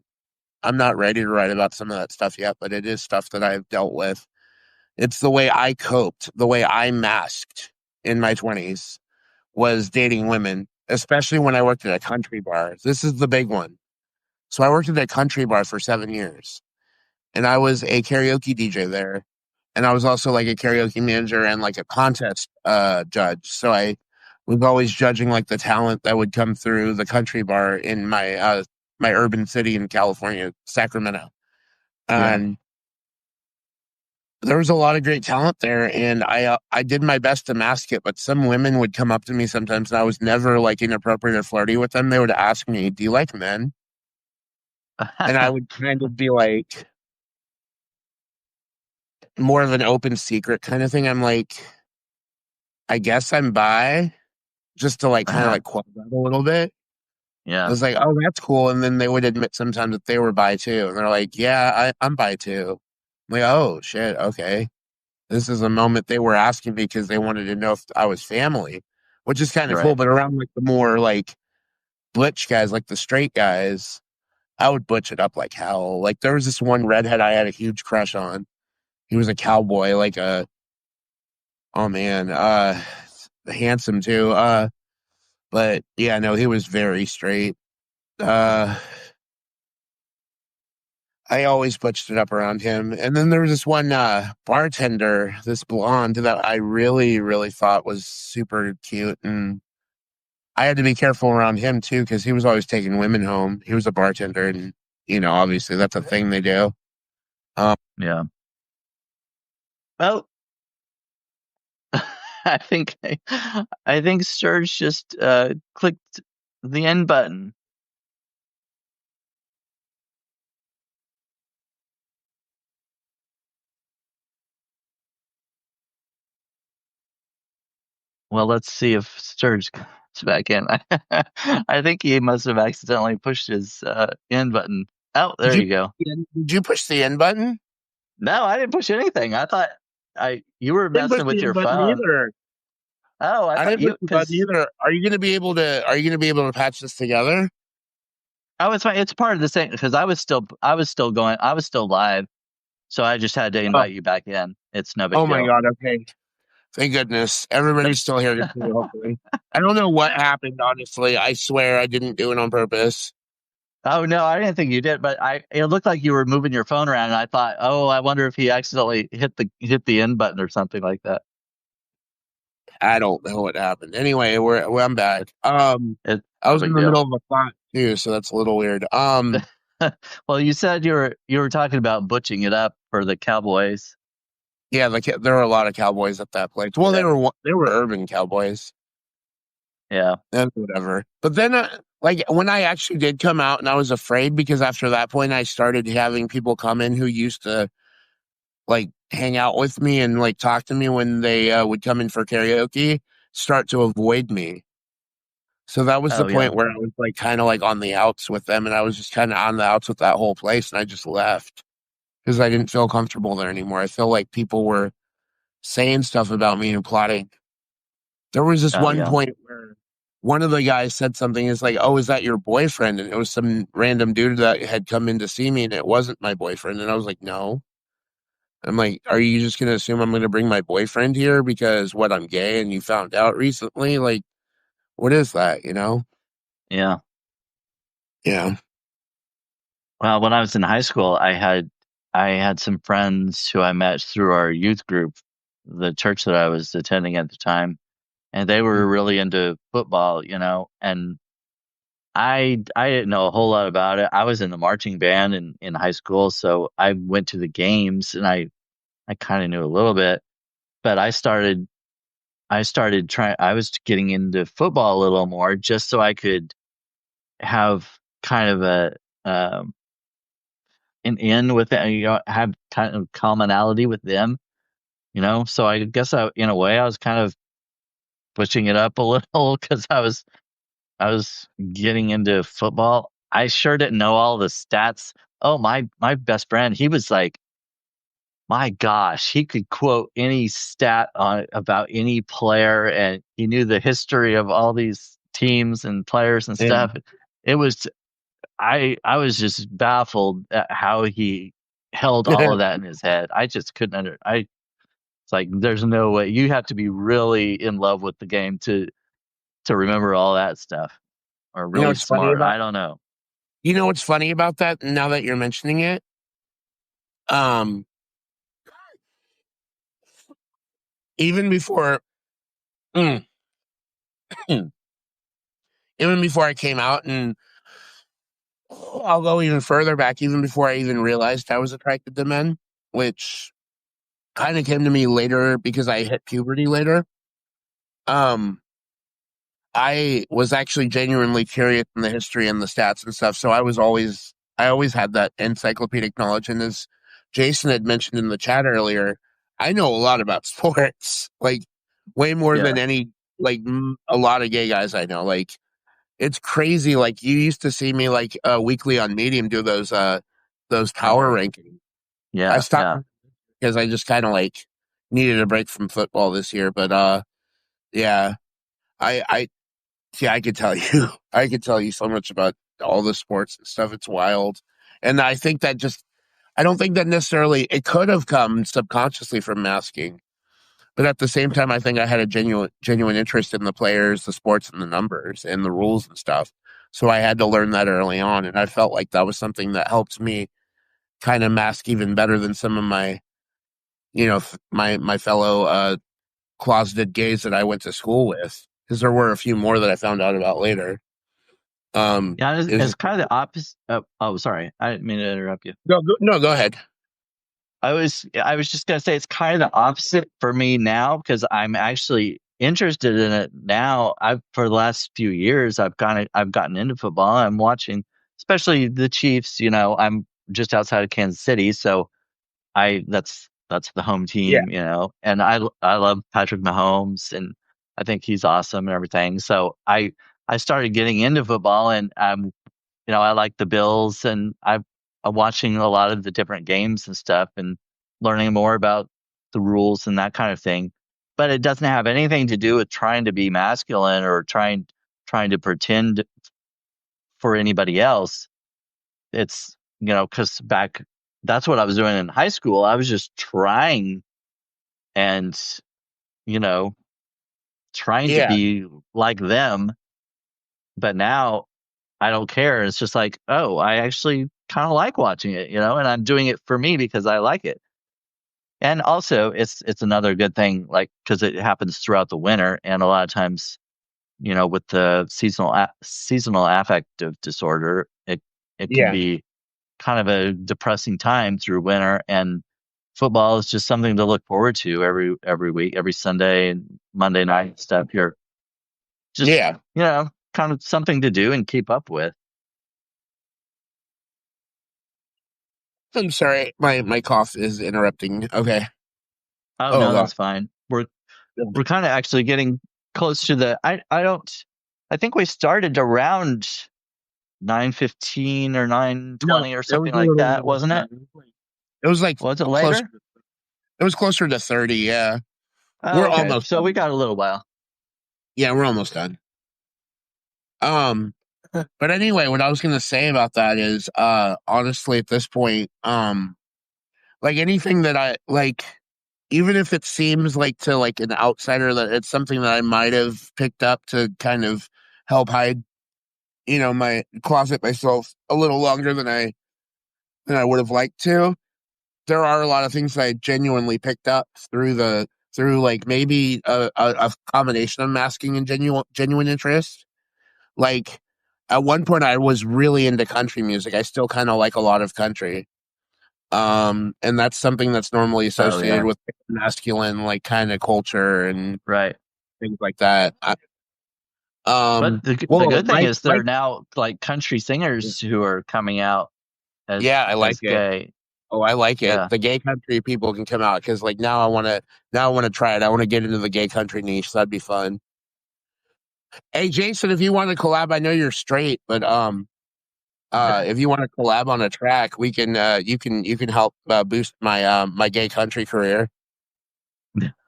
not ready to write about some of that stuff yet, but it is stuff that I've dealt with. It's the way I coped, the way I masked in my 20s was dating women, especially when I worked at a country bar. This is the big one. So I worked at a country bar for 7 years and I was a karaoke DJ there. And I was also like a karaoke manager and like a contest judge. So I was always judging like the talent that would come through the country bar in my urban city in California, Sacramento. Yeah. And there was a lot of great talent there, and I did my best to mask it. But some women would come up to me sometimes, and I was never like inappropriate or flirty with them. They would ask me, "Do you like men?" And I would kind of be like more of an open secret kind of thing. I'm like, I guess I'm bi, just to like kind of like quell that a little bit. I Yeah. was like, "Oh, that's cool," and then they would admit sometimes that they were bi too, and they're like, "Yeah, I'm bi too." I'm like, "Oh shit, okay." This is a moment they were asking me because they wanted to know if I was family, which is kind of cool. Right. But around like the more like butch guys, like the straight guys, I would butch it up like hell. Like there was this one redhead I had a huge crush on. He was a cowboy, like a oh man, handsome too. But yeah, no, he was very straight. Uh I always butched it up around him. And then there was this one bartender, this blonde that I really, really thought was super cute. And I had to be careful around him too, because he was always taking women home. He was a bartender, and obviously that's a thing they do. Um, Yeah. Well, I think I think Sturge just clicked the end button. Well, let's see if Sturge back in. I think he must have accidentally pushed his end button. Oh, Did there you you go. did you push the end button? No, I didn't push anything. I thought I you were Didn't push messing with the end your button phone. either. Oh, I I thought didn't push you the button because either. Are you gonna be able to patch this together? oh, it's fine. It's part of the same because I was still going. I was still live, so I just had to Oh, invite you back in. It's no big oh my deal. God. Okay. Thank goodness. Everybody's still here to see, hopefully. I don't know what happened, honestly. I swear I didn't do it on purpose. Oh no, I didn't think you did, but I it looked like you were moving your phone around, and I thought, oh, I wonder if he accidentally hit the end button or something like that. I don't know what happened. Anyway, I'm back. It's I no was in big the deal. middle of a thought too, so that's a little weird. Well, you said you were talking about butching it up for the Cowboys. Yeah, there were a lot of cowboys at that place. Well, Yeah, they were urban cowboys yeah. and whatever. But then, like when I actually did come out, and I was afraid because after that point, I started having people come in who used to like hang out with me and like talk to me when they would come in for karaoke, start to avoid me. So that was the Oh yeah, point where I was like kind of like on the outs with them, and I was just kind of on the outs with that whole place, and I just left because I didn't feel comfortable there anymore. I feel like people were saying stuff about me and plotting. There was this oh one yeah, point where one of the guys said something. It's like, "Oh, is that your boyfriend?" And it was some random dude that had come in to see me, and it wasn't my boyfriend. And I was like, "No." I'm like, "Are you just gonna assume I'm gonna bring my boyfriend here because what I'm gay and you found out recently? Like, what is that? You know?" yeah. Yeah. Well, when I was in high school, I had some friends who I met through our youth group, the church that I was attending at the time, and they were really into football, and I didn't know a whole lot about it. I was in the marching band in high school, so I went to the games and I kind of knew a little bit, but I started trying I was getting into football a little more just so I could have kind of a an in with it, have kind of commonality with them, So I guess in a way I was kind of pushing it up a little because I was getting into football. I sure didn't know all the stats. Oh, my best friend, he was like, my gosh, he could quote any stat on about any player, and he knew the history of all these teams and players and Yeah. stuff. It was I was just baffled at how he held all of that in his head. I just couldn't it's like there's no way. You have to be really in love with the game to remember all that stuff, or You know really what's funny smart. about I don't know. you know what's funny about that now that you're mentioning it? Um, even before mm, even before I came out, and I'll go even further back, even before I even realized I was attracted to men, which kind of came to me later because I hit puberty later. Um, I was actually genuinely curious in the history and the stats and stuff, so I always had that encyclopedic knowledge. And as Jason had mentioned in the chat earlier, I know a lot about sports, like way more Yeah. than a lot of gay guys I know. Like it's crazy. Like you used to see me like weekly on Medium do those power Oh, rankings. I yeah, stopped yeah, because I just kind of like needed a break from football this year. But yeah, I see. I could tell you, I could tell you so much about all the sports and stuff. It's wild, and I think that just I don't think that necessarily it could have come subconsciously from masking, but at the same time, I think I had a genuine interest in the players, the sports, and the numbers and the rules and stuff. So I had to learn that early on, and I felt like that was something that helped me kind of mask even better than some of my my fellow closeted gays that I went to school with, because there were a few more that I found out about later. yeah. It's, Is it's kind of the opposite. Oh, sorry, I didn't mean to interrupt you. no, go ahead. I was just gonna say it's kind of the opposite for me now because I'm actually interested in it now. I've for the last few years I've gotten into football. I'm watching, especially the Chiefs. I'm just outside of Kansas City, so I that's the home Yeah, team. And I love Patrick Mahomes, and I think he's awesome and everything. So I started getting into football, and I like the Bills, and I'm watching a lot of the different games and stuff, and learning more about the rules and that kind of thing. But it doesn't have anything to do with trying to be masculine or trying to pretend for anybody else. It's, because back, that's what I was doing in high school. I was just trying and, you know, trying to Yeah. be like them. But now I don't care. It's just like, oh, I actually kind of like watching it, and I'm doing it for me because I like it. And also, it's another good thing, like, because it happens throughout the winter, and a lot of times, with the seasonal affective disorder, it can Yeah. be kind of a depressing time through winter, and football is just something to look forward to every week, every Sunday and Monday night and stuff. You're just, Yeah. kind of something to do and keep up with. I'm sorry. My cough is interrupting. Okay. Oh Oh no, god. that's fine. We're kind of actually getting close to the I think we started around 9:15 or No, 9:20 or it was something a like little that, more than wasn't that. it? It was like Was it closer. later? It was closer to 30. Yeah. Oh, We're okay. almost So we done. got a little while. Yeah, we're almost done. Um, but anyway, what I was gonna say about that is, honestly, at this point, like anything that I like, even if it seems like to like an outsider that it's something that I might have picked up to kind of help hide, my closet myself a little longer than I would have liked to. There are a lot of things that I genuinely picked up through like maybe a combination of masking and genuine interest. Like at one point, I was really into country music. I still kind of like a lot of country. And that's something that's normally Oh associated yeah. with masculine, like kind of culture and Right. things like that. But the Well, good thing is there my are now like country singers who are coming out yeah, I like as it. gay. Oh, I like it. Yeah. The gay country people can come out because, like, now I want to try it. I want to get into the gay country niche. So that'd be fun. Hey, Jason, if you want to collab, I know you're straight, but if you want to collab on a track, we can. You can help boost my gay country career.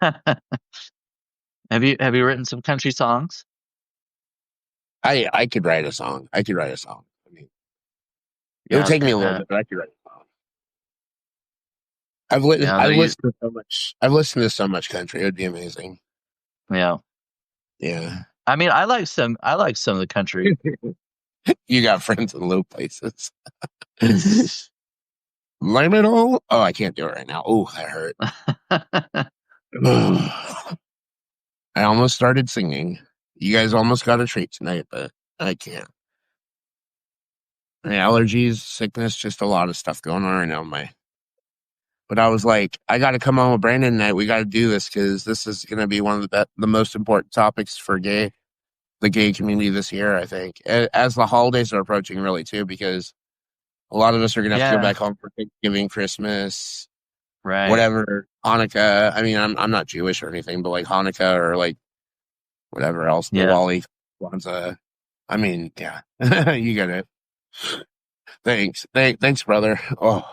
Have you written some country songs? I could write a song. I could write a song. I mean, it would Yeah, take me a little bit, but I could write a song. I've lit. yeah, I've listened to so much. I've listened to so much country. It would be amazing. yeah. Yeah. I mean, I like some of the country. You got friends in low places. Blame it all. Oh, I can't do it right now. Oh, that hurt. I almost started singing. You guys almost got a treat tonight, but I can't. Allergies, sickness, just a lot of stuff going on right now. But I was like, I got to come on with Brandon tonight. We got to do this because this is going to be one of the most important topics for the gay community this year. I think as the holidays are approaching, really too, because a lot of us are going to have to go Yeah, back home for Thanksgiving, Christmas, right. whatever, Hanukkah. I mean, I'm not Jewish or anything, but like Hanukkah or like whatever else, Yeah. Diwali, Kwanzaa. I mean, yeah, you get it. Thanks, brother. Oh,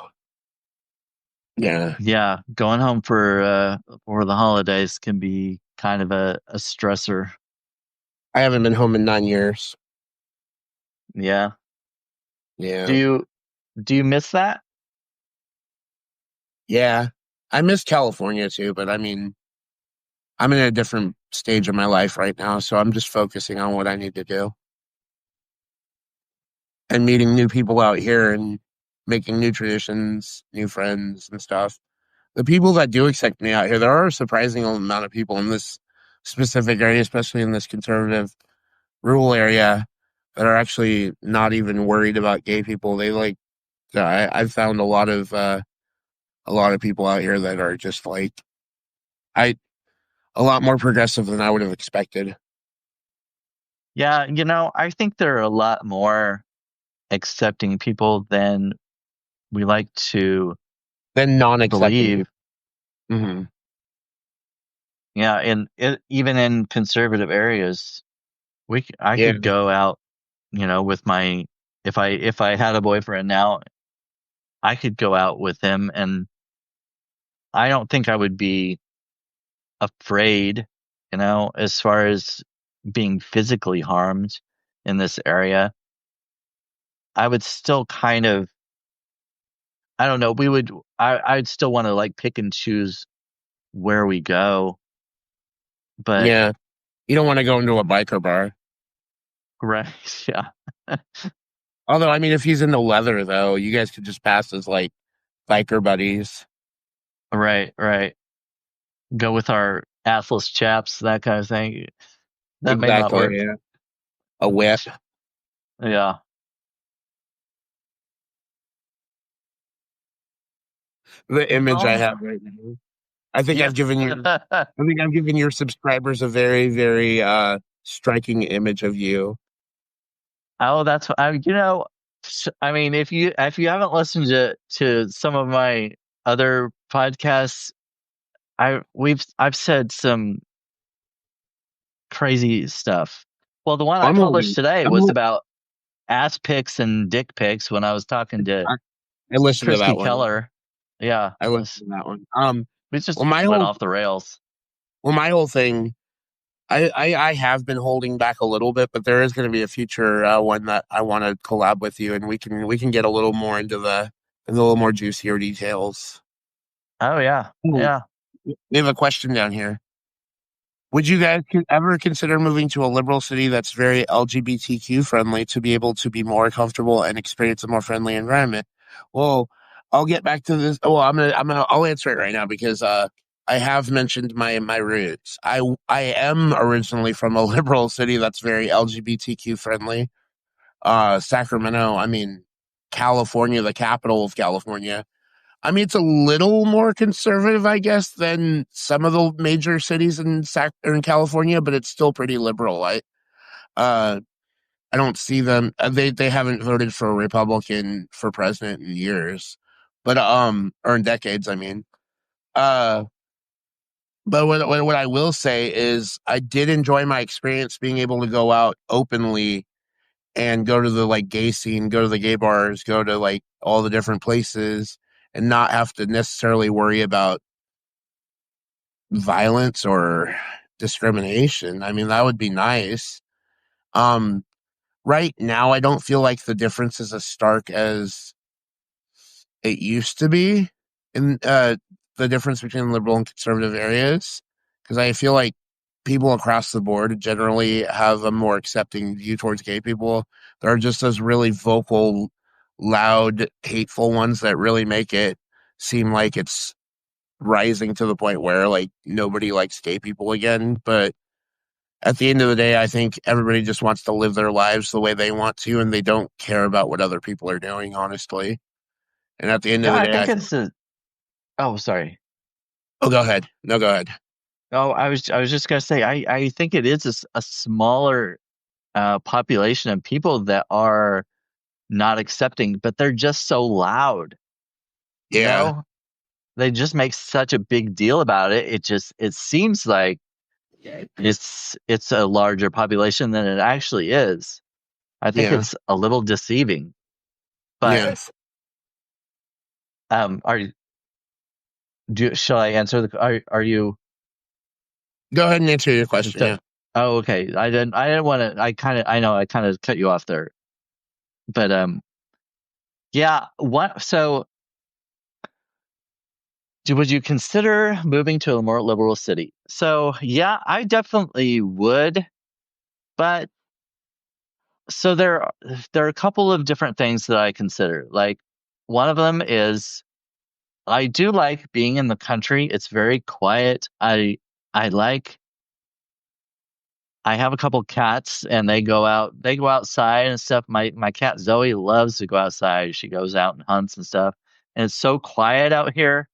yeah. Yeah, going home for the holidays can be kind of a stressor. I haven't been home in 9 years. Yeah. Do Yeah, you do you miss that? yeah. I miss California too, but I mean, I'm in a different stage of my life right now, so I'm just focusing on what I need to do and meeting new people out here and making new traditions, new friends and stuff. The people that do accept me out here, there are a surprising amount of people in this specific area, especially in this conservative rural area, that are actually not even worried about gay people. They like, I've found a lot of people out here that are just like, I a lot more progressive than I would have expected. Yeah, I think there are a lot more accepting people than we like to Than non-accepting believe. people. Hmm. Yeah, and even in conservative areas, I Yeah, could go out, with my if I had a boyfriend now, I could go out with him, and I don't think I would be afraid, as far as being physically harmed in this area. I would still kind of, I don't know, I'd still want to like pick and choose where we go, but yeah. You don't want to go into a biker bar. right, yeah, Although, I mean, if he's into leather, though, you guys could just pass as like biker buddies. right, right. Go with our assless chaps, that kind of thing. That may not Exactly. work. Yeah. A whip. Yeah. The image I Well, have right now. I think yeah. I've given you. I think I've given your subscribers a very, very striking image of you. Oh, that's I mean, if you haven't listened to some of my other podcasts, I've said some crazy stuff. Well, the one I I'm published holding. today I'm. was about ass pics and dick pics when I was talking to I, I listened to Christy that one. Keller. Yeah, I listened to that one. we Well, just went off the rails. my whole thing. I have been holding back a little bit, but there is going to be a future one that I want to collab with you, and we can get a little more into a little more juicier details. Oh yeah, Ooh, yeah. we have a question down here. Would you guys ever consider moving to a liberal city that's very LGBTQ friendly to be able to be more comfortable and experience a more friendly environment? Well, I'll get back to this. Well, I'll answer it right now because I have mentioned my roots. I am originally from a liberal city that's very LGBTQ friendly. Sacramento, I mean, California, the capital of California. I mean, it's a little more conservative, I guess, than some of the major cities or in California, but it's still pretty liberal. Uh, I don't see them. They haven't voted for a Republican for president in years, but or in decades. I mean, uh, but what I will say is I did enjoy my experience being able to go out openly and go to the like gay scene, go to the gay bars, go to like all the different places, and not have to necessarily worry about violence or discrimination. I mean, that would be nice. Um, right now, I don't feel like the difference is as stark as it used to be in the difference between liberal and conservative areas, because I feel like people across the board generally have a more accepting view towards gay people. There are just those really vocal, loud, hateful ones that really make it seem like it's rising to the point where like nobody likes gay people again. But at the end of the day, I think everybody just wants to live their lives the way they want to, and they don't care about what other people are doing, honestly. And at the end of Yeah, the I day, think it's a. Oh, sorry. oh, go ahead. No, go ahead. Oh, I was just gonna say, I think it is a smaller population of people that are not accepting, but they're just so loud. You Yeah, know, they just make such a big deal about it. It seems like it's a larger population than it actually is. I think yeah, it's a little deceiving. But yeah. are you shall I answer are you Go ahead and answer your just question. Yeah. oh, okay. I didn't want to I know I kind of cut you off there. But yeah, what so would you consider moving to a more liberal city? So yeah, I definitely would, but so there are a couple of different things that I consider. Like one of them is I do like being in the country. It's very quiet. I like I have a couple cats and they go outside and stuff. My cat Zoe loves to go outside. She goes out and hunts and stuff. And it's so quiet out here.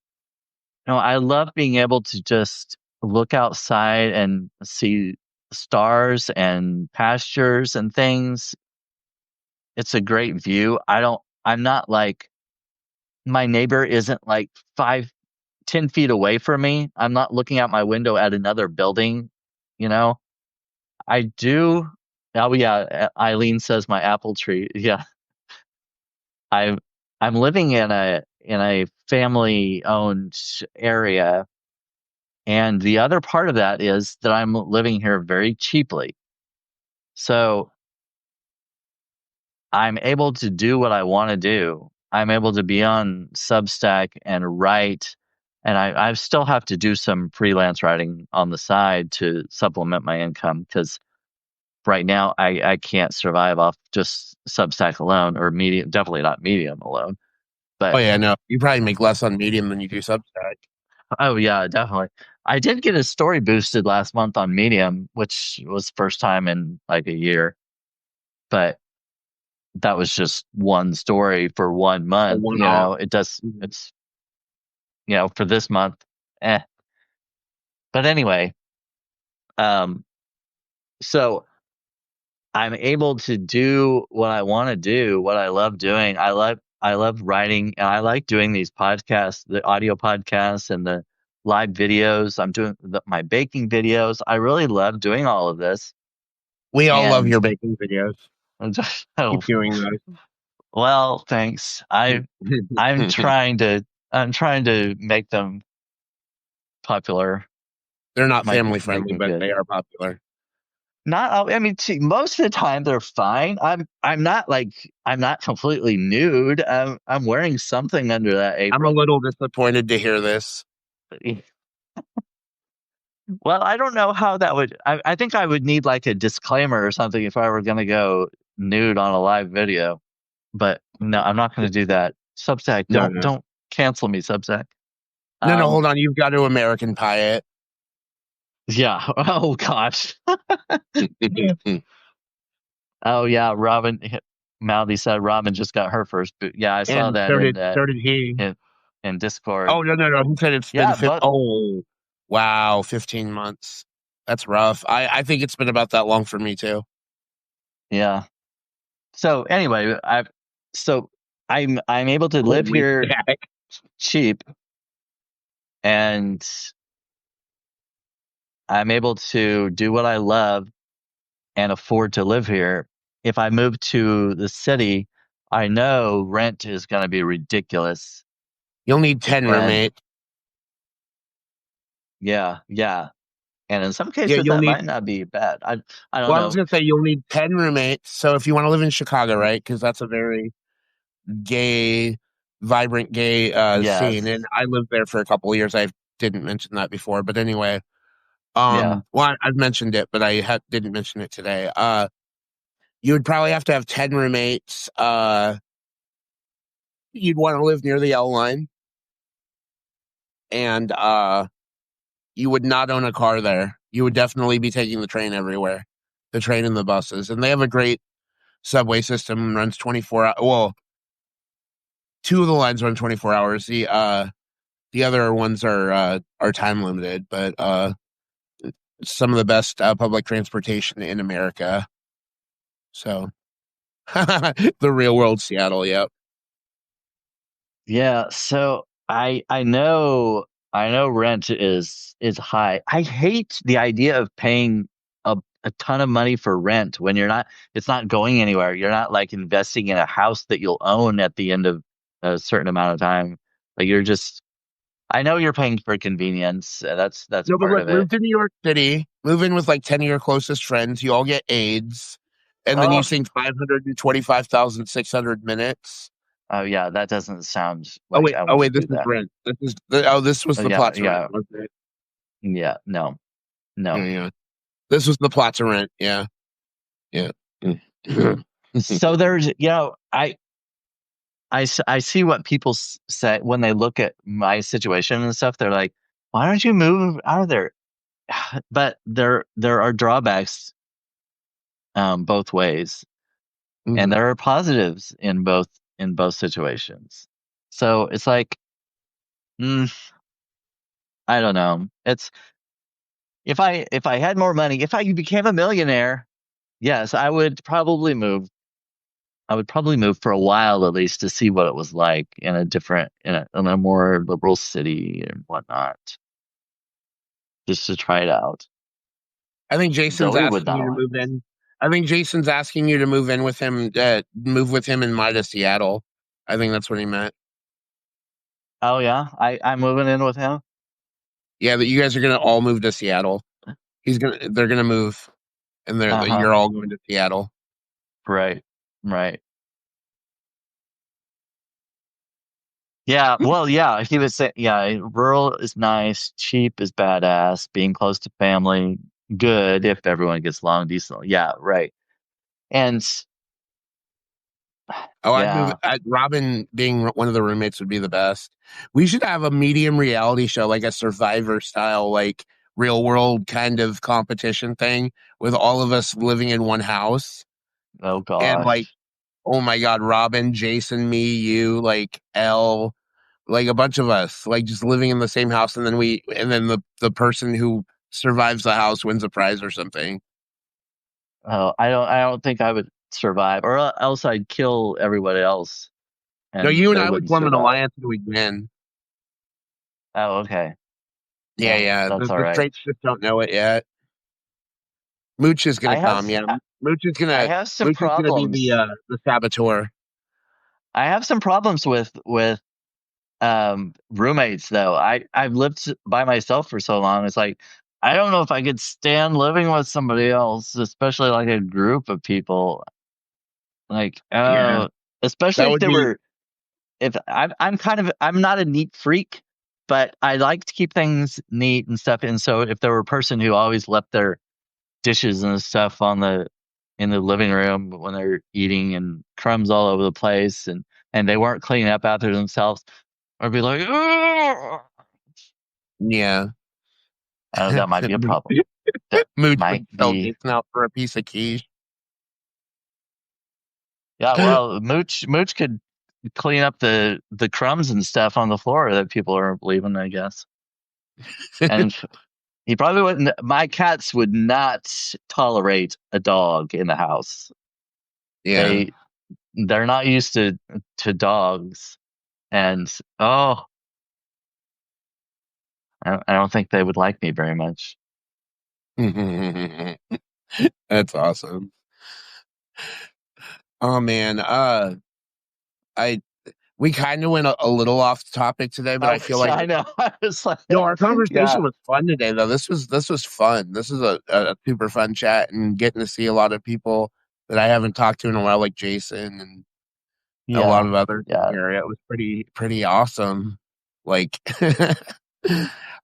I love being able to just look outside and see stars and pastures and things. It's a great view. I'm not like my neighbor isn't like 10 feet away from me. I'm not looking out my window at another building, you know. I do. Oh yeah, Eileen says my apple tree. Yeah, I I'm living in a family owned area, and the other part of that is that I'm living here very cheaply. So I'm able to do what I want to do. I'm able to be on Substack and write, and I still have to do some freelance writing on the side to supplement my income because right now I can't survive off just Substack alone or Medium, definitely not Medium alone. Oh But yeah, no, you probably make less on Medium than you do Substack. oh yeah, definitely. I did get a story boosted last month on Medium, which was first time in like a year, but that was just one story for 1 month. One You off. know, Mhm. it's for this month, eh. But anyway, um, so I'm able to do what I want to do, what I love doing. I love writing, and I like doing these podcasts, the audio podcasts and the live videos. I'm doing my baking videos. I really love doing all of this, We all love and your baking videos. oh, Keep doing those. well, thanks. I'm trying to make them popular. They're not Might family make friendly, me but good. they are popular. Not, I mean, most of the time they're fine. I'm not completely nude. I'm wearing something under that I'm a apron. little disappointed to hear this. Well, I don't know how that would. I think I would need like a disclaimer or something if I were going to go nude on a live video. But no, I'm not going to do that. Substack, No, no, don't cancel me, Substack. no, no. Um, Hold on, you've got to American Pie it. yeah. Oh gosh. Oh yeah, Robin. Mouthy said Robin just got her first boot. Yeah, I saw And that so did he. in, in Discord. Oh no, no, no. He said it's been Yeah, but oh wow, 15 months. That's rough. I think it's been about that long for me too. yeah. So anyway, so I'm able to live Holy here heck. cheap, and I'm able to do what I love and afford to live here. If I move to the city, I know rent is going to be ridiculous. You'll need 10 And roommates. yeah, yeah. And in some Yeah, cases you'll that need might not be bad. I don't well, I was know. gonna say you'll need 10 roommates. So if you want to live in Chicago, right? Because that's a very gay, vibrant gay scene. And Yes. I lived there for a couple of years. I didn't mention that before. But anyway, Yeah. well, I've mentioned it, but didn't mention it today. You would probably have to have 10 roommates. You'd want to live near the L line, and you would not own a car there. You would definitely be taking the train everywhere, the train and the buses. And they have a great subway system, runs 24 hours. Well, two of the lines run 24 hours. The other ones are time limited, but some of the best public transportation in America. So the real world Seattle, yep. Yeah, so I know rent is high. I hate the idea of paying a ton of money for rent when it's not going anywhere. You're not like investing in a house that you'll own at the end of a certain amount of time. Like you're just I know you're paying for convenience. That's No, but part look, of it. move to New York City, move in with like 10 of your closest friends. You all get AIDS, and then you Oh, sing 525,600 minutes. oh yeah, that doesn't sound like I Oh want to wait, this do is that. rent. This was Oh, the yeah, plot to rent, yeah, wasn't it? yeah. No, Yeah, no. yeah. This was the plot to rent. Yeah, yeah. Mm. So there's, I see what people say when they look at my situation and stuff. They're like, "Why don't you move out of there?" But there are drawbacks both ways, and Mhm. there are positives in both situations. So it's like, mm, I don't know. It's if I had more money, if I became a millionaire, yes, I would probably move. I would probably move for a while at least to see what it was like in a different, in a more liberal city and whatnot, just to try it out. I think Jason's Zoe would asking not you to like move it. in. I think Jason's asking you to move in with him, move with him and Mai to Seattle. I think that's what he meant. Oh yeah, I'm moving in with him. Yeah, that you guys are gonna all move to Seattle. They're gonna move, and Uh-huh. you're all going to Seattle. Right. Right. Yeah, well, yeah, he was saying, yeah, rural is nice, cheap is badass, being close to family, good if everyone gets along decently. Yeah, right. And Oh, I'd move. yeah, Robin being one of the roommates would be the best. We should have a medium reality show, like a Survivor style, like real world kind of competition thing, with all of us living in one house, oh and like, gosh. oh my God, Robin, Jason, me, you, like Elle, like a bunch of us, like just living in the same house, and then the person who survives the house wins a prize or something. Oh, I don't think I would survive, or else I'd kill everybody else No, and you and they I would wouldn't form an survive. alliance and we'd win. Oh, okay. Yeah, Well, yeah. that's all The right. traits just don't know it yet. Mooch is gonna I have come. Yeah, I have some Mooch is gonna be problems. the saboteur. I have some problems with roommates though. I've lived by myself for so long. It's like I don't know if I could stand living with somebody else, especially like a group of people. Like Yeah, especially that if would they be. were if I'm not a neat freak, but I like to keep things neat and stuff. And so if there were a person who always left their dishes and stuff on the in the living room when they're eating and crumbs all over the place and they weren't cleaning up after themselves, I'd be like, "Ugh." Yeah. Oh, that might be a problem. That Mooch might would sell be. Jason out for a piece of quiche. Yeah, well, Mooch could clean up the crumbs and stuff on the floor that people are leaving, I guess. And he probably wouldn't. My cats would not tolerate a dog in the house. Yeah. They they're not used to dogs, and oh, I don't think they would like me very much. That's awesome. Oh man. I we kind of went a little off topic today, but I Oh, feel like I know. I was like, no, our yeah, conversation was fun today though. This was fun. This is a super fun chat and getting to see a lot of people that I haven't talked to in a while, like Jason and a lot yeah, of others in the yeah, area. It was pretty awesome. Like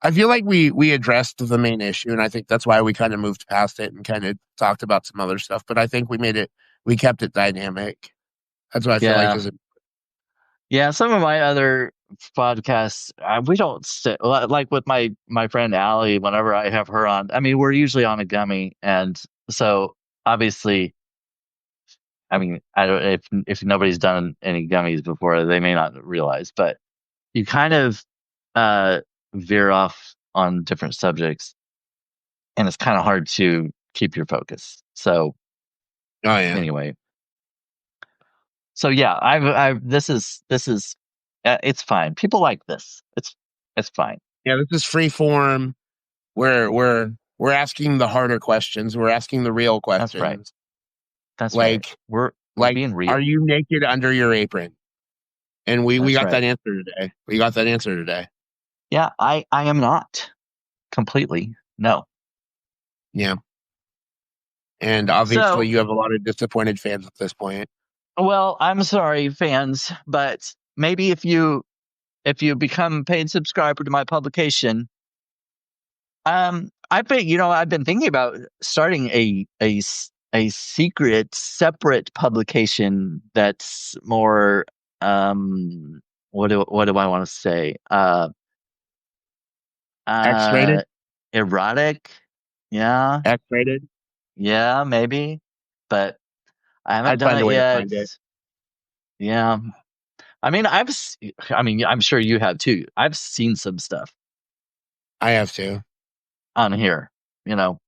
I feel like we addressed the main issue, and I think that's why we kind of moved past it and kind of talked about some other stuff. But I think we kept it dynamic. That's what I feel like yeah. is it. Yeah, some of my other podcasts, we don't sit like with my friend Allie. Whenever I have her on, I mean, we're usually on a gummy, and so obviously, I mean, I don't if nobody's done any gummies before, they may not realize, but you kind of uh veer off on different subjects, and it's kind of hard to keep your focus. So Oh yeah, anyway, so yeah, I've this is it's fine. People like this. It's fine. yeah. This is free form. We're asking the harder questions. We're asking the real That's right. questions. That's right. Like We're like, being are real. you naked under your apron? And we That's got right. that answer today. We got that answer today. Yeah, I am not completely. No. Yeah. And obviously, So, you have a lot of disappointed fans at this point. well, I'm sorry, fans, but maybe if you become paid subscriber to my publication, I've been thinking about starting a secret separate publication that's more what do I want to say? X Uh, rated? erotic. Yeah, X rated? yeah, maybe, but I haven't I'd done find a it way to yet. find it. Yeah, I mean, I mean, I'm sure you have too. I've seen some stuff I have to. on here, you know,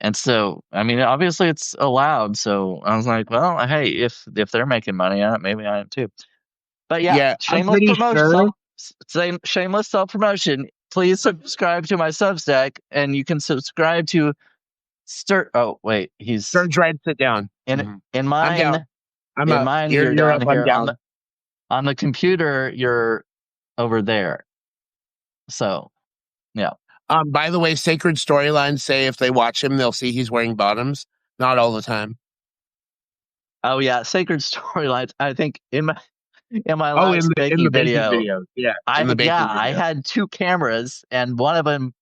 And so, I mean, obviously it's allowed. So I was like, well, hey, if they're making money on it, maybe I am too. But yeah, Yeah, I'm shameless pretty promotion, sure. shameless self promotion. Please subscribe to my Substack, and you can subscribe to Sturg. Oh wait, he's Sturge Ride, sit down. in Mhm. in I'm down. mine. I'm In up. mine, You're you're you're down up. I'm here down. on the computer. You're over there. So yeah. By the way, sacred storylines say if they watch him, they'll see he's wearing bottoms. Not all the time. Oh yeah, sacred storylines. I think in my Oh, last in baking the baking video, videos. Yeah, in the baking I video. had two cameras, and one of them,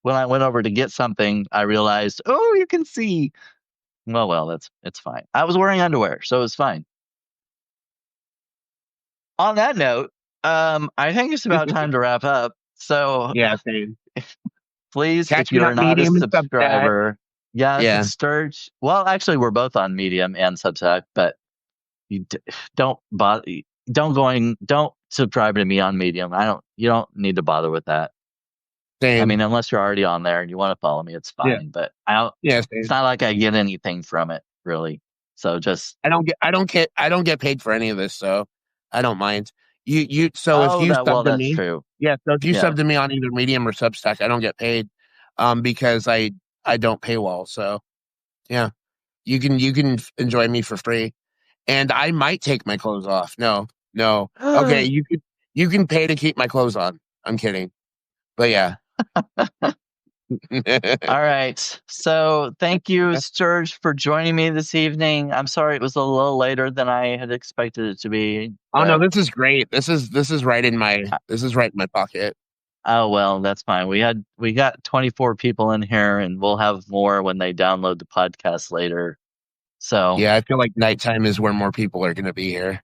when I went over to get something, I realized, oh, you can see. Well, it's fine. I was wearing underwear, so it's fine. On that note, I think it's about time to wrap up. So Yeah, same. please, if Catch me you're on not a Medium and Substack. subscriber, yes, Yeah, Sturge. Well, actually, we're both on Medium and Substack, but you don't bother. Don't subscribe to me on Medium. You don't need to bother with that. I same. mean, unless you're already on there and you want to follow me, it's Yeah, fine. But I don't. yeah, It's same. not like I get anything from it, really. So just. I don't get paid for any of this, so I don't mind. So if Oh, you sub to that's me, true. yeah, so if you Yeah. sub to me on either Medium or Substack, I don't get paid, because I don't paywall. So yeah, you can enjoy me for free, and I might take my clothes off. No, no, okay, All you can pay to keep my clothes on. I'm kidding, but yeah. right. So thank you, Sturge, for joining me this evening. I'm sorry it was a little later than I had expected it to be, Oh no, but this is great. This is right in my this is right in my pocket. oh well, that's fine. We got 24 people in here, and we'll have more when they download the podcast later. So Yeah, I feel like nighttime is where more people are going to be here.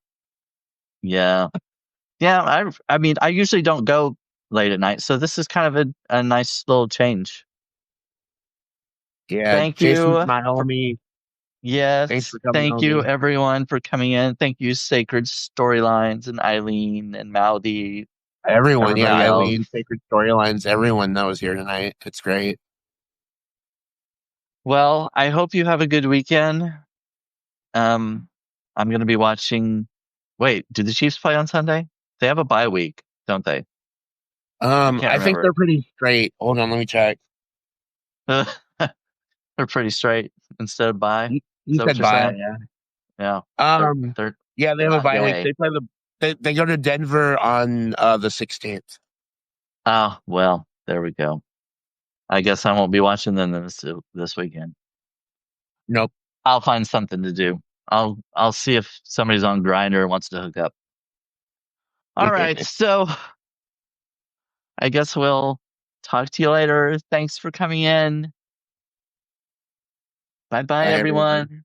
yeah, yeah. I mean, I usually don't go late at night, so this is kind of a nice little change. Yeah, Thank Jason's you my for homie. Thanks yes, for coming thank you over. everyone for coming in. Thank you, Sacred Storylines and Eileen and Mouthy, Everyone, yeah, everybody else. Eileen, Sacred Storylines, everyone that was here tonight. It's great. Well, I hope you have a good weekend. Um, I'm gonna be watching. Wait, do the Chiefs play on Sunday? They have a bye week, don't they? I can't I think remember. they're pretty straight. Hold on, let me check. They're pretty straight instead of bye. Is You that what said you're bye, saying? yeah. Yeah. Um, They're yeah, they they're have a not bye week. gay. They go to Denver on the 16th. Oh, well, there we go. I guess I won't be watching them this weekend. Nope. I'll find something to do. I'll see if somebody's on Grinder and wants to hook up. All right, so I guess we'll talk to you later. Thanks for coming in. Bye bye, Bye, everyone. everyone.